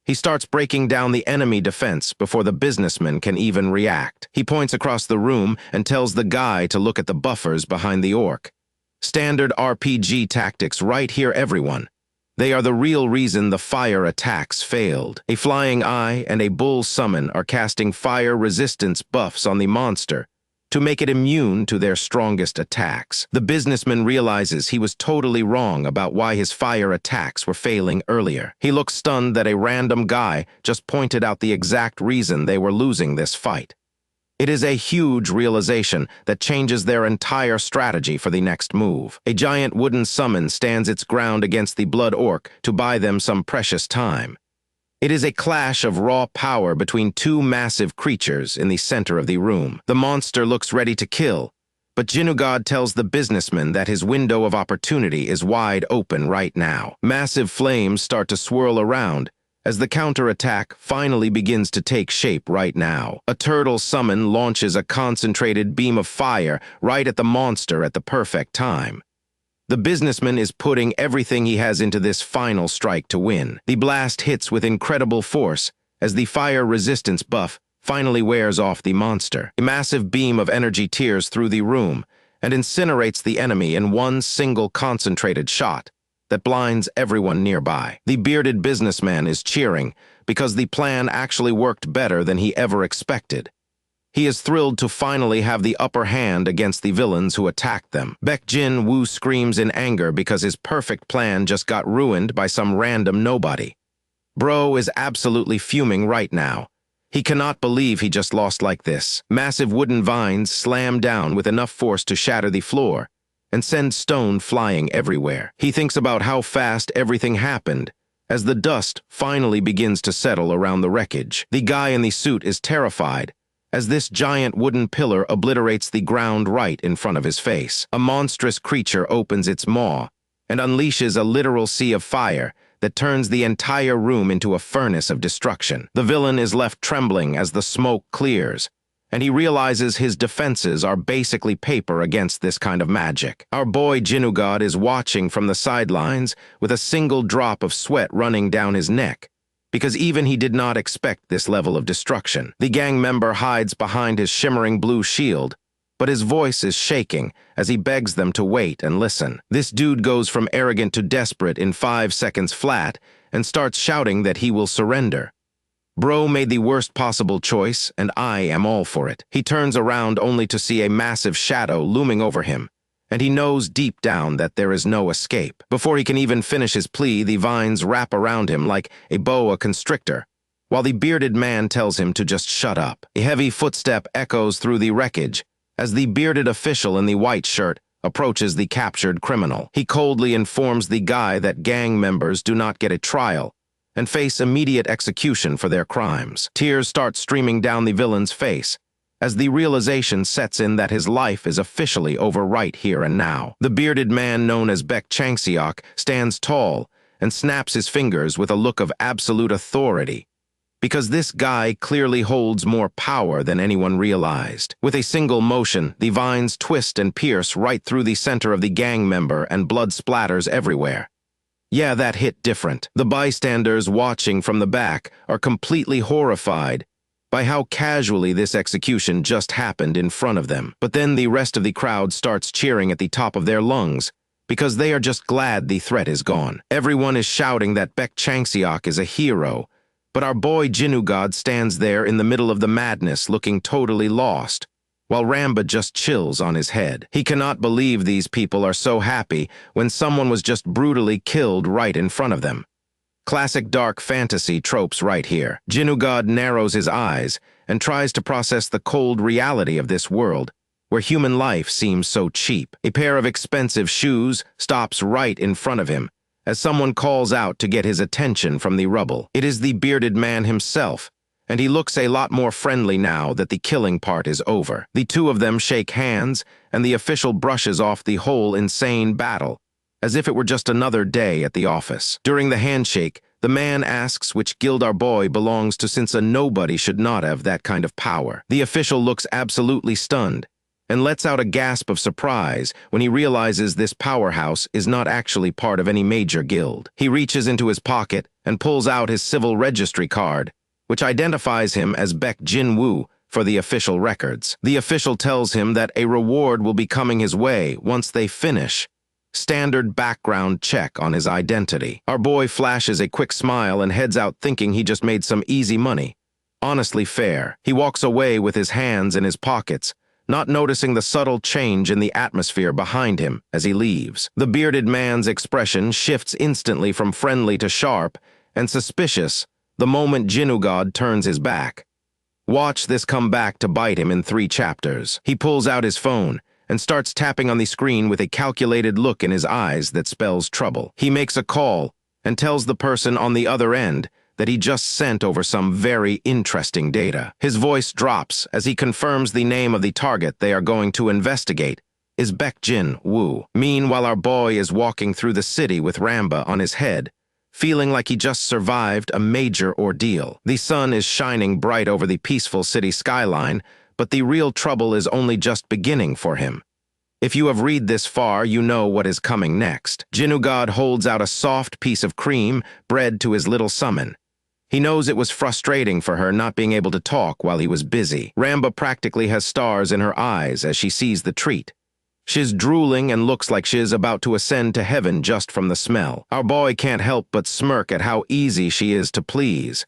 Speaker 1: He starts breaking down the enemy defense before the businessman can even react. He points across the room and tells the guy to look at the buffers behind the orc. Standard RPG tactics right here, everyone. They are the real reason the fire attacks failed. A flying eye and a bull summon are casting fire resistance buffs on the monster to make it immune to their strongest attacks. The businessman realizes he was totally wrong about why his fire attacks were failing earlier. He looks stunned that a random guy just pointed out the exact reason they were losing this fight. It is a huge realization that changes their entire strategy for the next move. A giant wooden summon stands its ground against the blood orc to buy them some precious time. It is a clash of raw power between two massive creatures in the center of the room. The monster looks ready to kill, but Jinugad tells the businessman that his window of opportunity is wide open right now. Massive flames start to swirl around as the counterattack finally begins to take shape right now. A turtle summon launches a concentrated beam of fire right at the monster at the perfect time. The businessman is putting everything he has into this final strike to win. The blast hits with incredible force as the fire resistance buff finally wears off the monster. A massive beam of energy tears through the room and incinerates the enemy in one single concentrated shot that blinds everyone nearby. The bearded businessman is cheering because the plan actually worked better than he ever expected. He is thrilled to finally have the upper hand against the villains who attacked them. Baek Jin-woo screams in anger because his perfect plan just got ruined by some random nobody. Bro is absolutely fuming right now. He cannot believe he just lost like this. Massive wooden vines slam down with enough force to shatter the floor and send stone flying everywhere. He thinks about how fast everything happened as the dust finally begins to settle around the wreckage. The guy in the suit is terrified as this giant wooden pillar obliterates the ground right in front of his face. A monstrous creature opens its maw and unleashes a literal sea of fire that turns the entire room into a furnace of destruction. The villain is left trembling as the smoke clears, and he realizes his defenses are basically paper against this kind of magic. Our boy Jinugad is watching from the sidelines with a single drop of sweat running down his neck, because even he did not expect this level of destruction. The gang member hides behind his shimmering blue shield, but his voice is shaking as he begs them to wait and listen. This dude goes from arrogant to desperate in 5 seconds flat and starts shouting that he will surrender. Bro made the worst possible choice, and I am all for it. He turns around only to see a massive shadow looming over him, and he knows deep down that there is no escape. Before he can even finish his plea, the vines wrap around him like a boa constrictor, while the bearded man tells him to just shut up. A heavy footstep echoes through the wreckage as the bearded official in the white shirt approaches the captured criminal. He coldly informs the guy that gang members do not get a trial and face immediate execution for their crimes. Tears start streaming down the villain's face as the realization sets in that his life is officially over right here and now. The bearded man known as Baek Changseok stands tall and snaps his fingers with a look of absolute authority, because this guy clearly holds more power than anyone realized. With a single motion, the vines twist and pierce right through the center of the gang member and blood splatters everywhere. Yeah, that hit different. The bystanders watching from the back are completely horrified by how casually this execution just happened in front of them. But then the rest of the crowd starts cheering at the top of their lungs because they are just glad the threat is gone. Everyone is shouting that Baek Changseok is a hero, but our boy Jinugad stands there in the middle of the madness looking totally lost, while Ramba just chills on his head. He cannot believe these people are so happy when someone was just brutally killed right in front of them. Classic dark fantasy tropes right here. Jinugad narrows his eyes and tries to process the cold reality of this world, where human life seems so cheap. A pair of expensive shoes stops right in front of him as someone calls out to get his attention from the rubble. It is the bearded man himself, and he looks a lot more friendly now that the killing part is over. The two of them shake hands, and the official brushes off the whole insane battle, as if it were just another day at the office. During the handshake, the man asks which guild our boy belongs to, since a nobody should not have that kind of power. The official looks absolutely stunned, and lets out a gasp of surprise when he realizes this powerhouse is not actually part of any major guild. He reaches into his pocket and pulls out his civil registry card, which identifies him as Baek Jin-woo for the official records. The official tells him that a reward will be coming his way once they finish. Standard background check on his identity. Our boy flashes a quick smile and heads out thinking he just made some easy money. Honestly fair. He walks away with his hands in his pockets, not noticing the subtle change in the atmosphere behind him as he leaves. The bearded man's expression shifts instantly from friendly to sharp and suspicious the moment Jinugod turns his back. Watch this come back to bite him in 3 chapters. He pulls out his phone and starts tapping on the screen with a calculated look in his eyes that spells trouble. He makes a call and tells the person on the other end that he just sent over some very interesting data. His voice drops as he confirms the name of the target they are going to investigate is Baek Jin-woo. Meanwhile, our boy is walking through the city with Ramba on his head, feeling like he just survived a major ordeal. The sun is shining bright over the peaceful city skyline, but the real trouble is only just beginning for him. If you have read this far, you know what is coming next. Jinugod holds out a soft piece of cream bread to his little summon. He knows it was frustrating for her not being able to talk while he was busy. Ramba practically has stars in her eyes as she sees the treat. She's drooling and looks like she's about to ascend to heaven just from the smell. Our boy can't help but smirk at how easy she is to please.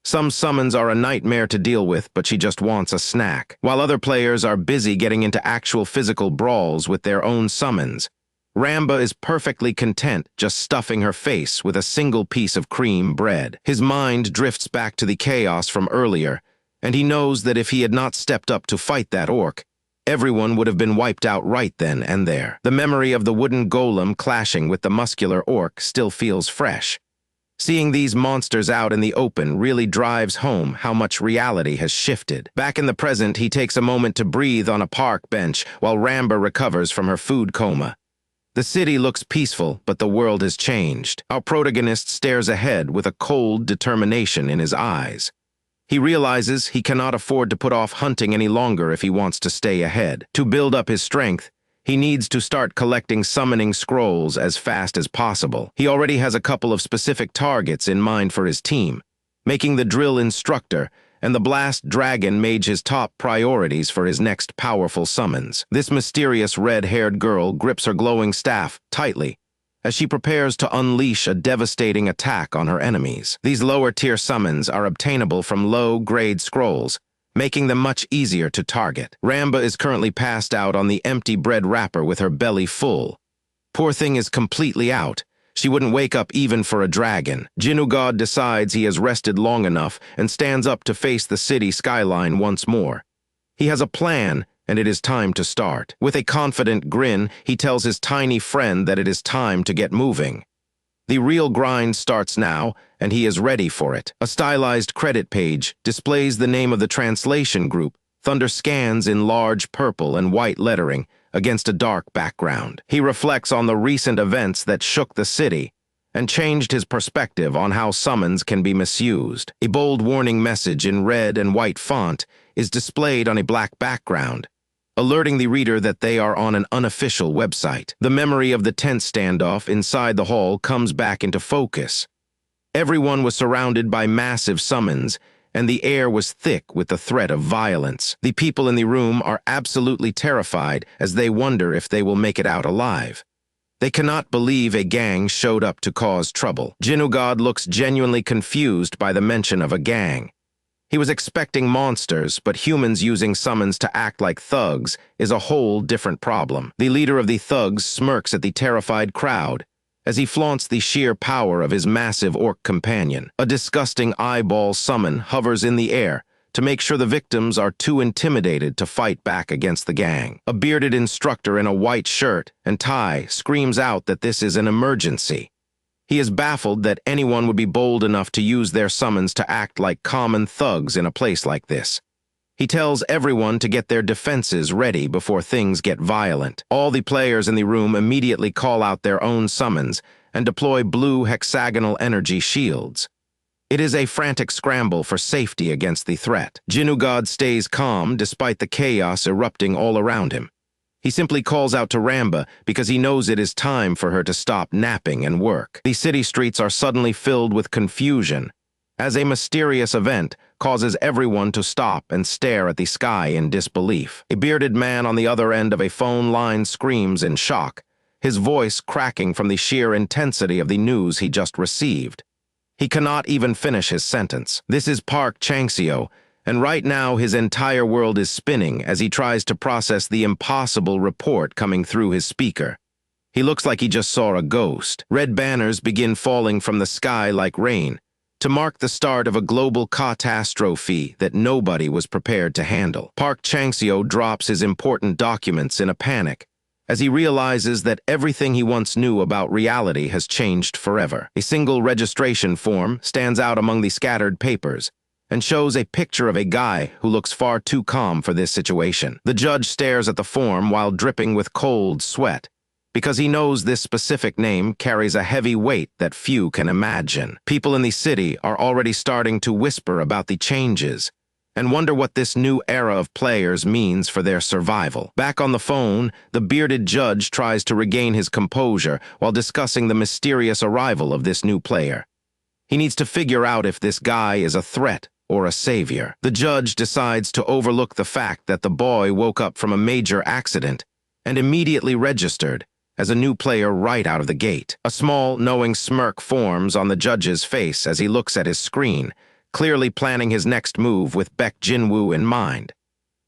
Speaker 1: Some summons are a nightmare to deal with, but she just wants a snack. While other players are busy getting into actual physical brawls with their own summons, Ramba is perfectly content just stuffing her face with a single piece of cream bread. His mind drifts back to the chaos from earlier, and he knows that if he had not stepped up to fight that orc, everyone would have been wiped out right then and there. The memory of the wooden golem clashing with the muscular orc still feels fresh. Seeing these monsters out in the open really drives home how much reality has shifted. Back in the present, he takes a moment to breathe on a park bench while Ramba recovers from her food coma. The city looks peaceful, but the world has changed. Our protagonist stares ahead with a cold determination in his eyes. He realizes he cannot afford to put off hunting any longer if he wants to stay ahead. To build up his strength, he needs to start collecting summoning scrolls as fast as possible. He already has a couple of specific targets in mind for his team, making the drill instructor and the blast dragon mage his top priorities for his next powerful summons. This mysterious red-haired girl grips her glowing staff tightly as she prepares to unleash a devastating attack on her enemies. These lower-tier summons are obtainable from low-grade scrolls, making them much easier to target. Ramba is currently passed out on the empty bread wrapper with her belly full. Poor thing is completely out. She wouldn't wake up even for a dragon. Jinugod decides he has rested long enough and stands up to face the city skyline once more. He has a plan, and it is time to start. With a confident grin, he tells his tiny friend that it is time to get moving. The real grind starts now, and he is ready for it. A stylized credit page displays the name of the translation group. Thunder scans in large purple and white lettering against a dark background. He reflects on the recent events that shook the city and changed his perspective on how summons can be misused. A bold warning message in red and white font is displayed on a black background, alerting the reader that they are on an unofficial website. The memory of the tense standoff inside the hall comes back into focus. Everyone was surrounded by massive summons, and the air was thick with the threat of violence. The people in the room are absolutely terrified as they wonder if they will make it out alive. They cannot believe a gang showed up to cause trouble. Jinugod looks genuinely confused by the mention of a gang. He was expecting monsters, but humans using summons to act like thugs is a whole different problem. The leader of the thugs smirks at the terrified crowd as he flaunts the sheer power of his massive orc companion. A disgusting eyeball summon hovers in the air to make sure the victims are too intimidated to fight back against the gang. A bearded instructor in a white shirt and tie screams out that this is an emergency. He is baffled that anyone would be bold enough to use their summons to act like common thugs in a place like this. He tells everyone to get their defenses ready before things get violent. All the players in the room immediately call out their own summons and deploy blue hexagonal energy shields. It is a frantic scramble for safety against the threat. Jinugad stays calm despite the chaos erupting all around him. He simply calls out to Ramba because he knows it is time for her to stop napping and work. The city streets are suddenly filled with confusion, as a mysterious event causes everyone to stop and stare at the sky in disbelief. A bearded man on the other end of a phone line screams in shock, his voice cracking from the sheer intensity of the news he just received. He cannot even finish his sentence. This is Park Chang-seo, and right now his entire world is spinning as he tries to process the impossible report coming through his speaker. He looks like he just saw a ghost. Red banners begin falling from the sky like rain, to mark the start of a global catastrophe that nobody was prepared to handle. Park Chang-seo drops his important documents in a panic, as he realizes that everything he once knew about reality has changed forever. A single registration form stands out among the scattered papers, and shows a picture of a guy who looks far too calm for this situation. The judge stares at the form while dripping with cold sweat, because he knows this specific name carries a heavy weight that few can imagine. People in the city are already starting to whisper about the changes, and wonder what this new era of players means for their survival. Back on the phone, the bearded judge tries to regain his composure while discussing the mysterious arrival of this new player. He needs to figure out if this guy is a threat or a savior. The judge decides to overlook the fact that the boy woke up from a major accident and immediately registered as a new player right out of the gate. A small, knowing smirk forms on the judge's face as he looks at his screen, clearly planning his next move with Baek Jin-woo in mind.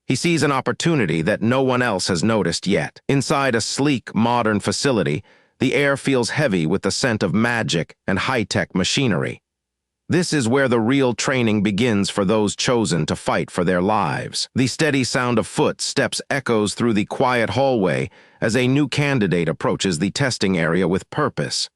Speaker 1: He sees an opportunity that no one else has noticed yet. Inside a sleek, modern facility, the air feels heavy with the scent of magic and high-tech machinery. This is where the real training begins for those chosen to fight for their lives. The steady sound of footsteps echoes through the quiet hallway as a new candidate approaches the testing area with purpose.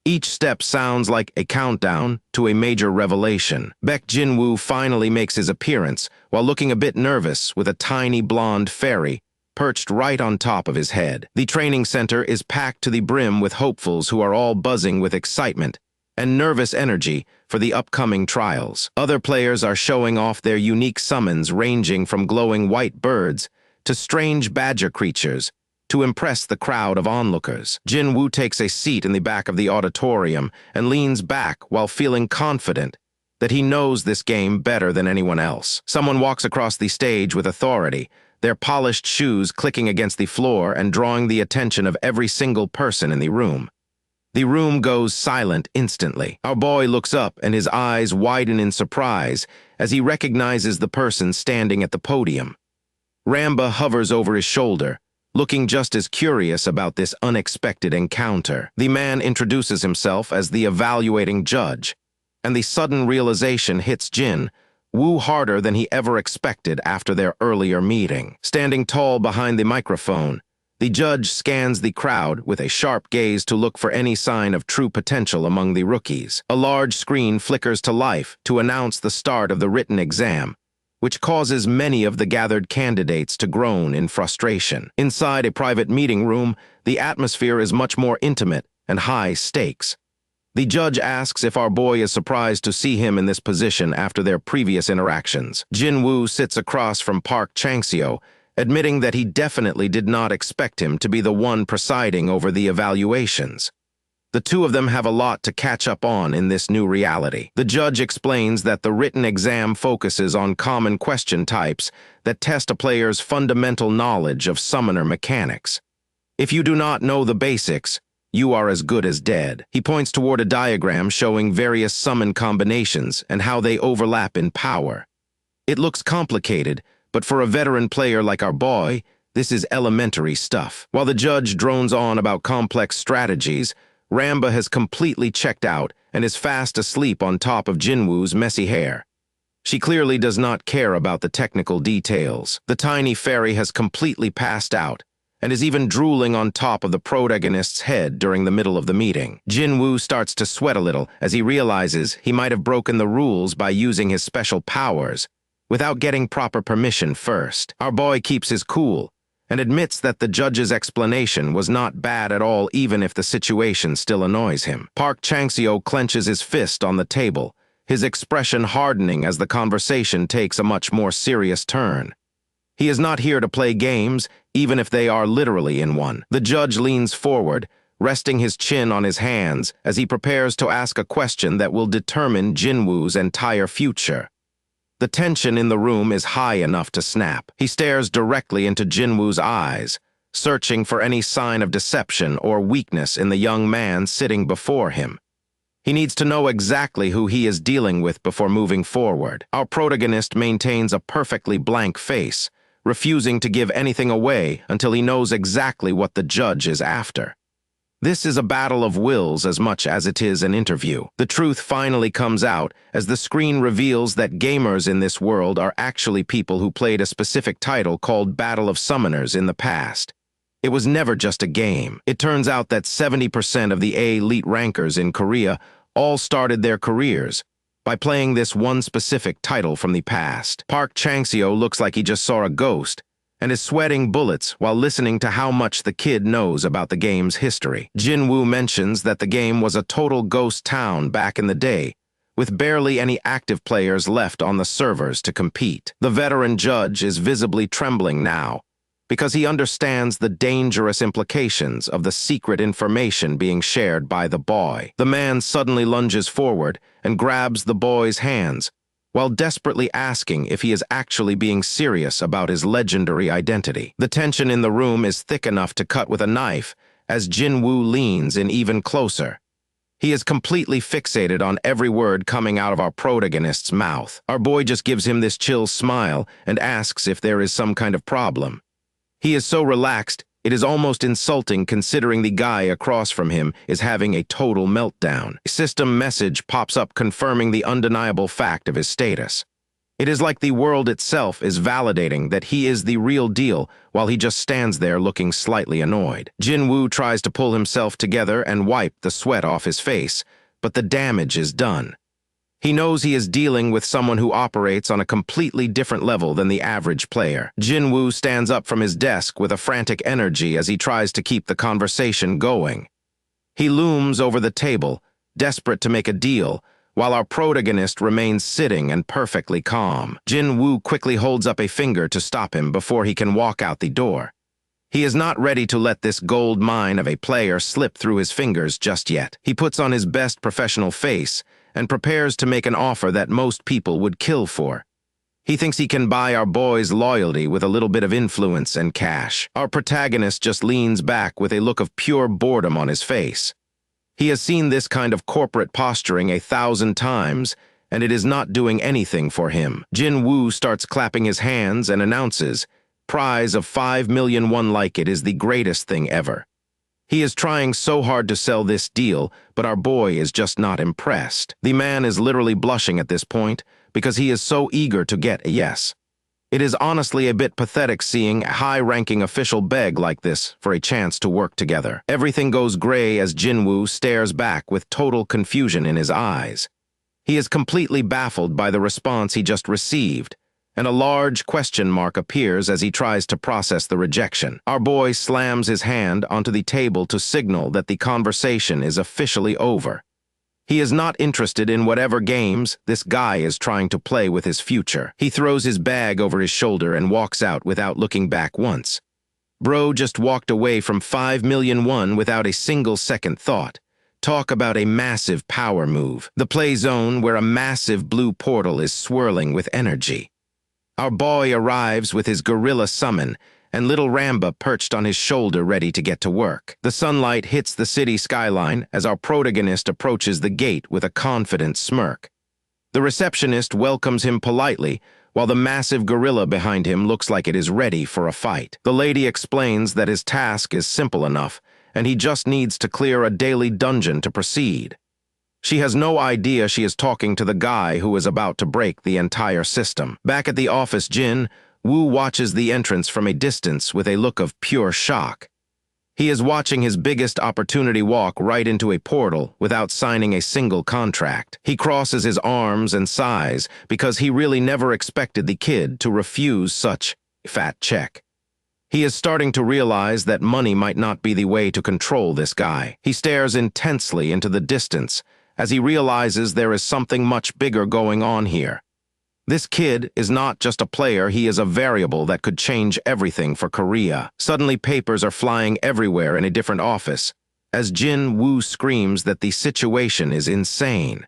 Speaker 1: Each step sounds like a countdown to a major revelation. Baek Jin-woo finally makes his appearance while looking a bit nervous with a tiny blonde fairy perched right on top of his head. The training center is packed to the brim with hopefuls who are all buzzing with excitement and nervous energy for the upcoming trials. Other players are showing off their unique summons ranging from glowing white birds to strange badger creatures to impress the crowd of onlookers. Jin-woo takes a seat in the back of the auditorium and leans back while feeling confident that he knows this game better than anyone else. Someone walks across the stage with authority, their polished shoes clicking against the floor and drawing the attention of every single person in the room. The room goes silent instantly. Our boy looks up and his eyes widen in surprise as he recognizes the person standing at the podium. Ramba hovers over his shoulder, looking just as curious about this unexpected encounter. The man introduces himself as the evaluating judge, and the sudden realization hits Jin-woo harder than he ever expected after their earlier meeting. Standing tall behind the microphone, the judge scans the crowd with a sharp gaze to look for any sign of true potential among the rookies. A large screen flickers to life to announce the start of the written exam, which causes many of the gathered candidates to groan in frustration. Inside a private meeting room, the atmosphere is much more intimate and high stakes. The judge asks if our boy is surprised to see him in this position after their previous interactions. Jin-woo sits across from Park Chang-seo, admitting that he definitely did not expect him to be the one presiding over the evaluations. The two of them have a lot to catch up on in this new reality. The judge explains that the written exam focuses on common question types that test a player's fundamental knowledge of summoner mechanics. If you do not know the basics, you are as good as dead. He points toward a diagram showing various summon combinations and how they overlap in power. It looks complicated, but for a veteran player like our boy, this is elementary stuff. While the judge drones on about complex strategies, Ramba has completely checked out and is fast asleep on top of Jinwoo's messy hair. She clearly does not care about the technical details. The tiny fairy has completely passed out and is even drooling on top of the protagonist's head during the middle of the meeting. Jinwoo starts to sweat a little as he realizes he might have broken the rules by using his special powers without getting proper permission first. Our boy keeps his cool and admits that the judge's explanation was not bad at all even if the situation still annoys him. Park Chang-seo clenches his fist on the table, his expression hardening as the conversation takes a much more serious turn. He is not here to play games, even if they are literally in one. The judge leans forward, resting his chin on his hands as he prepares to ask a question that will determine Jinwoo's entire future. The tension in the room is high enough to snap. He stares directly into Jinwoo's eyes, searching for any sign of deception or weakness in the young man sitting before him. He needs to know exactly who he is dealing with before moving forward. Our protagonist maintains a perfectly blank face, refusing to give anything away until he knows exactly what the judge is after. This is a battle of wills as much as it is an interview. The truth finally comes out as the screen reveals that gamers in this world are actually people who played a specific title called Battle of Summoners in the past. It was never just a game. It turns out that 70% of the elite rankers in Korea all started their careers by playing this one specific title from the past. Park Chang-seo looks like he just saw a ghost and is sweating bullets while listening to how much the kid knows about the game's history. Jinwoo mentions that the game was a total ghost town back in the day, with barely any active players left on the servers to compete. The veteran judge is visibly trembling now, because he understands the dangerous implications of the secret information being shared by the boy. The man suddenly lunges forward and grabs the boy's hands, while desperately asking if he is actually being serious about his legendary identity. The tension in the room is thick enough to cut with a knife as Jinwoo leans in even closer. He is completely fixated on every word coming out of our protagonist's mouth. Our boy just gives him this chill smile and asks if there is some kind of problem. He is so relaxed, it is almost insulting considering the guy across from him is having a total meltdown. A system message pops up confirming the undeniable fact of his status. It is like the world itself is validating that he is the real deal while he just stands there looking slightly annoyed. Jinwoo tries to pull himself together and wipe the sweat off his face, but the damage is done. He knows he is dealing with someone who operates on a completely different level than the average player. Jinwoo stands up from his desk with a frantic energy as he tries to keep the conversation going. He looms over the table, desperate to make a deal, while our protagonist remains sitting and perfectly calm. Jinwoo quickly holds up a finger to stop him before he can walk out the door. He is not ready to let this gold mine of a player slip through his fingers just yet. He puts on his best professional face and prepares to make an offer that most people would kill for. He thinks he can buy our boy's loyalty with a little bit of influence and cash. Our protagonist just leans back with a look of pure boredom on his face. He has seen this kind of corporate posturing 1,000 times, and it is not doing anything for him. Jinwoo starts clapping his hands and announces, "Prize of 5 million won like it is the greatest thing ever." He is trying so hard to sell this deal, but our boy is just not impressed. The man is literally blushing at this point because he is so eager to get a yes. It is honestly a bit pathetic seeing a high-ranking official beg like this for a chance to work together. Everything goes gray as Jinwoo stares back with total confusion in his eyes. He is completely baffled by the response he just received, and a large question mark appears as he tries to process the rejection. Our boy slams his hand onto the table to signal that the conversation is officially over. He is not interested in whatever games this guy is trying to play with his future. He throws his bag over his shoulder and walks out without looking back once. Bro just walked away from 5 million won without a single second thought. Talk about a massive power move. The play zone where a massive blue portal is swirling with energy. Our boy arrives with his gorilla summon, and little Ramba perched on his shoulder ready to get to work. The sunlight hits the city skyline as our protagonist approaches the gate with a confident smirk. The receptionist welcomes him politely, while the massive gorilla behind him looks like it is ready for a fight. The lady explains that his task is simple enough, and he just needs to clear a daily dungeon to proceed. She has no idea she is talking to the guy who is about to break the entire system. Back at the office, Woo watches the entrance from a distance with a look of pure shock. He is watching his biggest opportunity walk right into a portal without signing a single contract. He crosses his arms and sighs because he really never expected the kid to refuse such a fat check. He is starting to realize that money might not be the way to control this guy. He stares intensely into the distance as he realizes there is something much bigger going on here. This kid is not just a player, he is a variable that could change everything for Korea. Suddenly papers are flying everywhere in a different office, as Jin Woo screams that the situation is insane.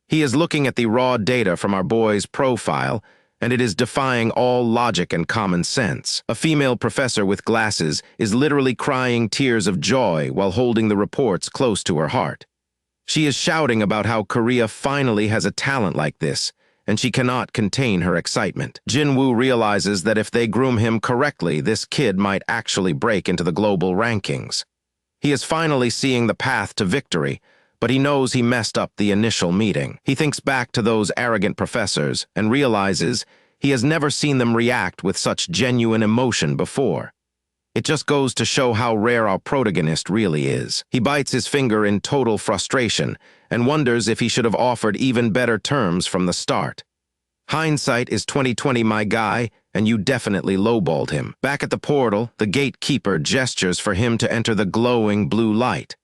Speaker 1: He is looking at the raw data from our boy's profile, and it is defying all logic and common sense. A female professor with glasses is literally crying tears of joy while holding the reports close to her heart. She is shouting about how Korea finally has a talent like this, and she cannot contain her excitement. Jin-woo realizes that if they groom him correctly, this kid might actually break into the global rankings. He is finally seeing the path to victory, but he knows he messed up the initial meeting. He thinks back to those arrogant professors and realizes he has never seen them react with such genuine emotion before. It just goes to show how rare our protagonist really is. He bites his finger in total frustration and wonders if he should have offered even better terms from the start. Hindsight is 20/20, my guy, and you definitely lowballed him. Back at the portal, the gatekeeper gestures for him to enter the glowing blue light.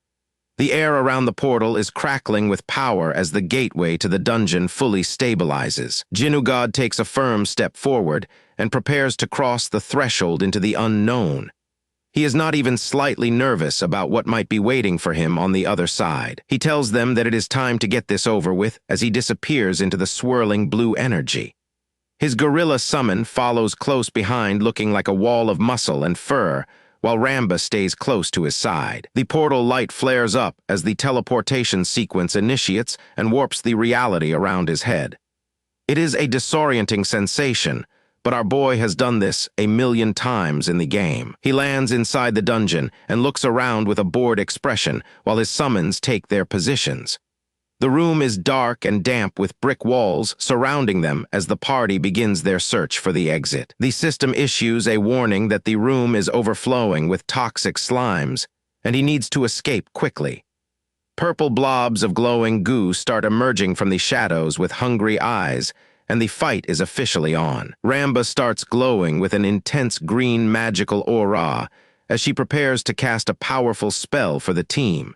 Speaker 1: The air around the portal is crackling with power as the gateway to the dungeon fully stabilizes. Jinugod takes a firm step forward and prepares to cross the threshold into the unknown. He is not even slightly nervous about what might be waiting for him on the other side. He tells them that it is time to get this over with as he disappears into the swirling blue energy. His gorilla summon follows close behind, looking like a wall of muscle and fur, while Ramba stays close to his side. The portal light flares up as the teleportation sequence initiates and warps the reality around his head. It is a disorienting sensation, but our boy has done this 1,000,000 times in the game. He lands inside the dungeon and looks around with a bored expression while his summons take their positions. The room is dark and damp with brick walls surrounding them as the party begins their search for the exit. The system issues a warning that the room is overflowing with toxic slimes, and he needs to escape quickly. Purple blobs of glowing goo start emerging from the shadows with hungry eyes, and the fight is officially on. Ramba starts glowing with an intense green magical aura as she prepares to cast a powerful spell for the team.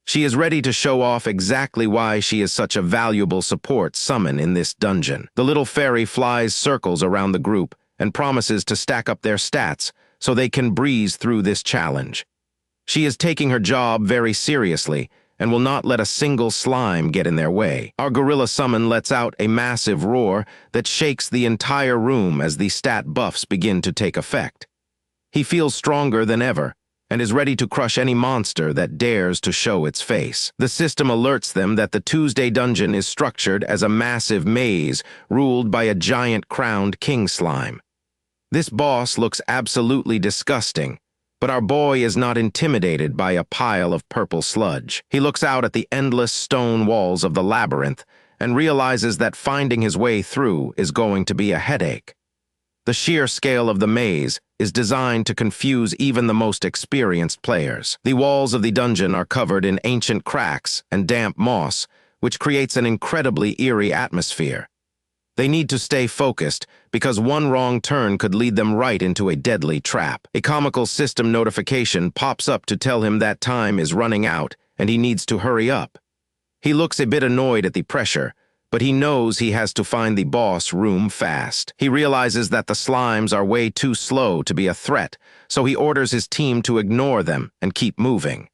Speaker 1: She is ready to show off exactly why she is such a valuable support summon in this dungeon. The little fairy flies circles around the group and promises to stack up their stats so they can breeze through this challenge. She is taking her job very seriously and will not let a single slime get in their way. Our gorilla summon lets out a massive roar that shakes the entire room as the stat buffs begin to take effect. He feels stronger than ever and is ready to crush any monster that dares to show its face. The system alerts them that the Tuesday dungeon is structured as a massive maze ruled by a giant crowned king slime. This boss looks absolutely disgusting, but our boy is not intimidated by a pile of purple sludge. He looks out at the endless stone walls of the labyrinth and realizes that finding his way through is going to be a headache. The sheer scale of the maze is designed to confuse even the most experienced players. The walls of the dungeon are covered in ancient cracks and damp moss, which creates an incredibly eerie atmosphere. They need to stay focused because one wrong turn could lead them right into a deadly trap. A comical system notification pops up to tell him that time is running out and he needs to hurry up. He looks a bit annoyed at the pressure, but he knows he has to find the boss room fast. He realizes that the slimes are way too slow to be a threat, so he orders his team to ignore them and keep moving.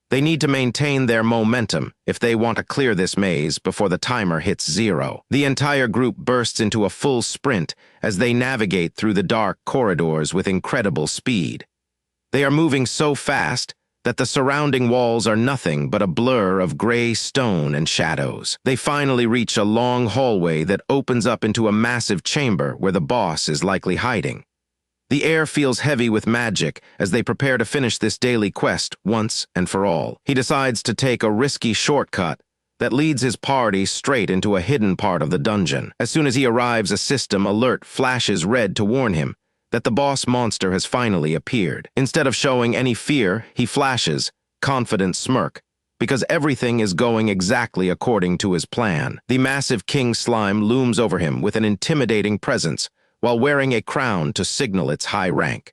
Speaker 1: They need to maintain their momentum if they want to clear this maze before the timer hits 0. The entire group bursts into a full sprint as they navigate through the dark corridors with incredible speed. They are moving so fast that the surrounding walls are nothing but a blur of gray stone and shadows. They finally reach a long hallway that opens up into a massive chamber where the boss is likely hiding. The air feels heavy with magic as they prepare to finish this daily quest once and for all. He decides to take a risky shortcut that leads his party straight into a hidden part of the dungeon. As soon as he arrives, a system alert flashes red to warn him that the boss monster has finally appeared. Instead of showing any fear, he flashes, confident smirk, because everything is going exactly according to his plan. The massive king slime looms over him with an intimidating presence while wearing a crown to signal its high rank.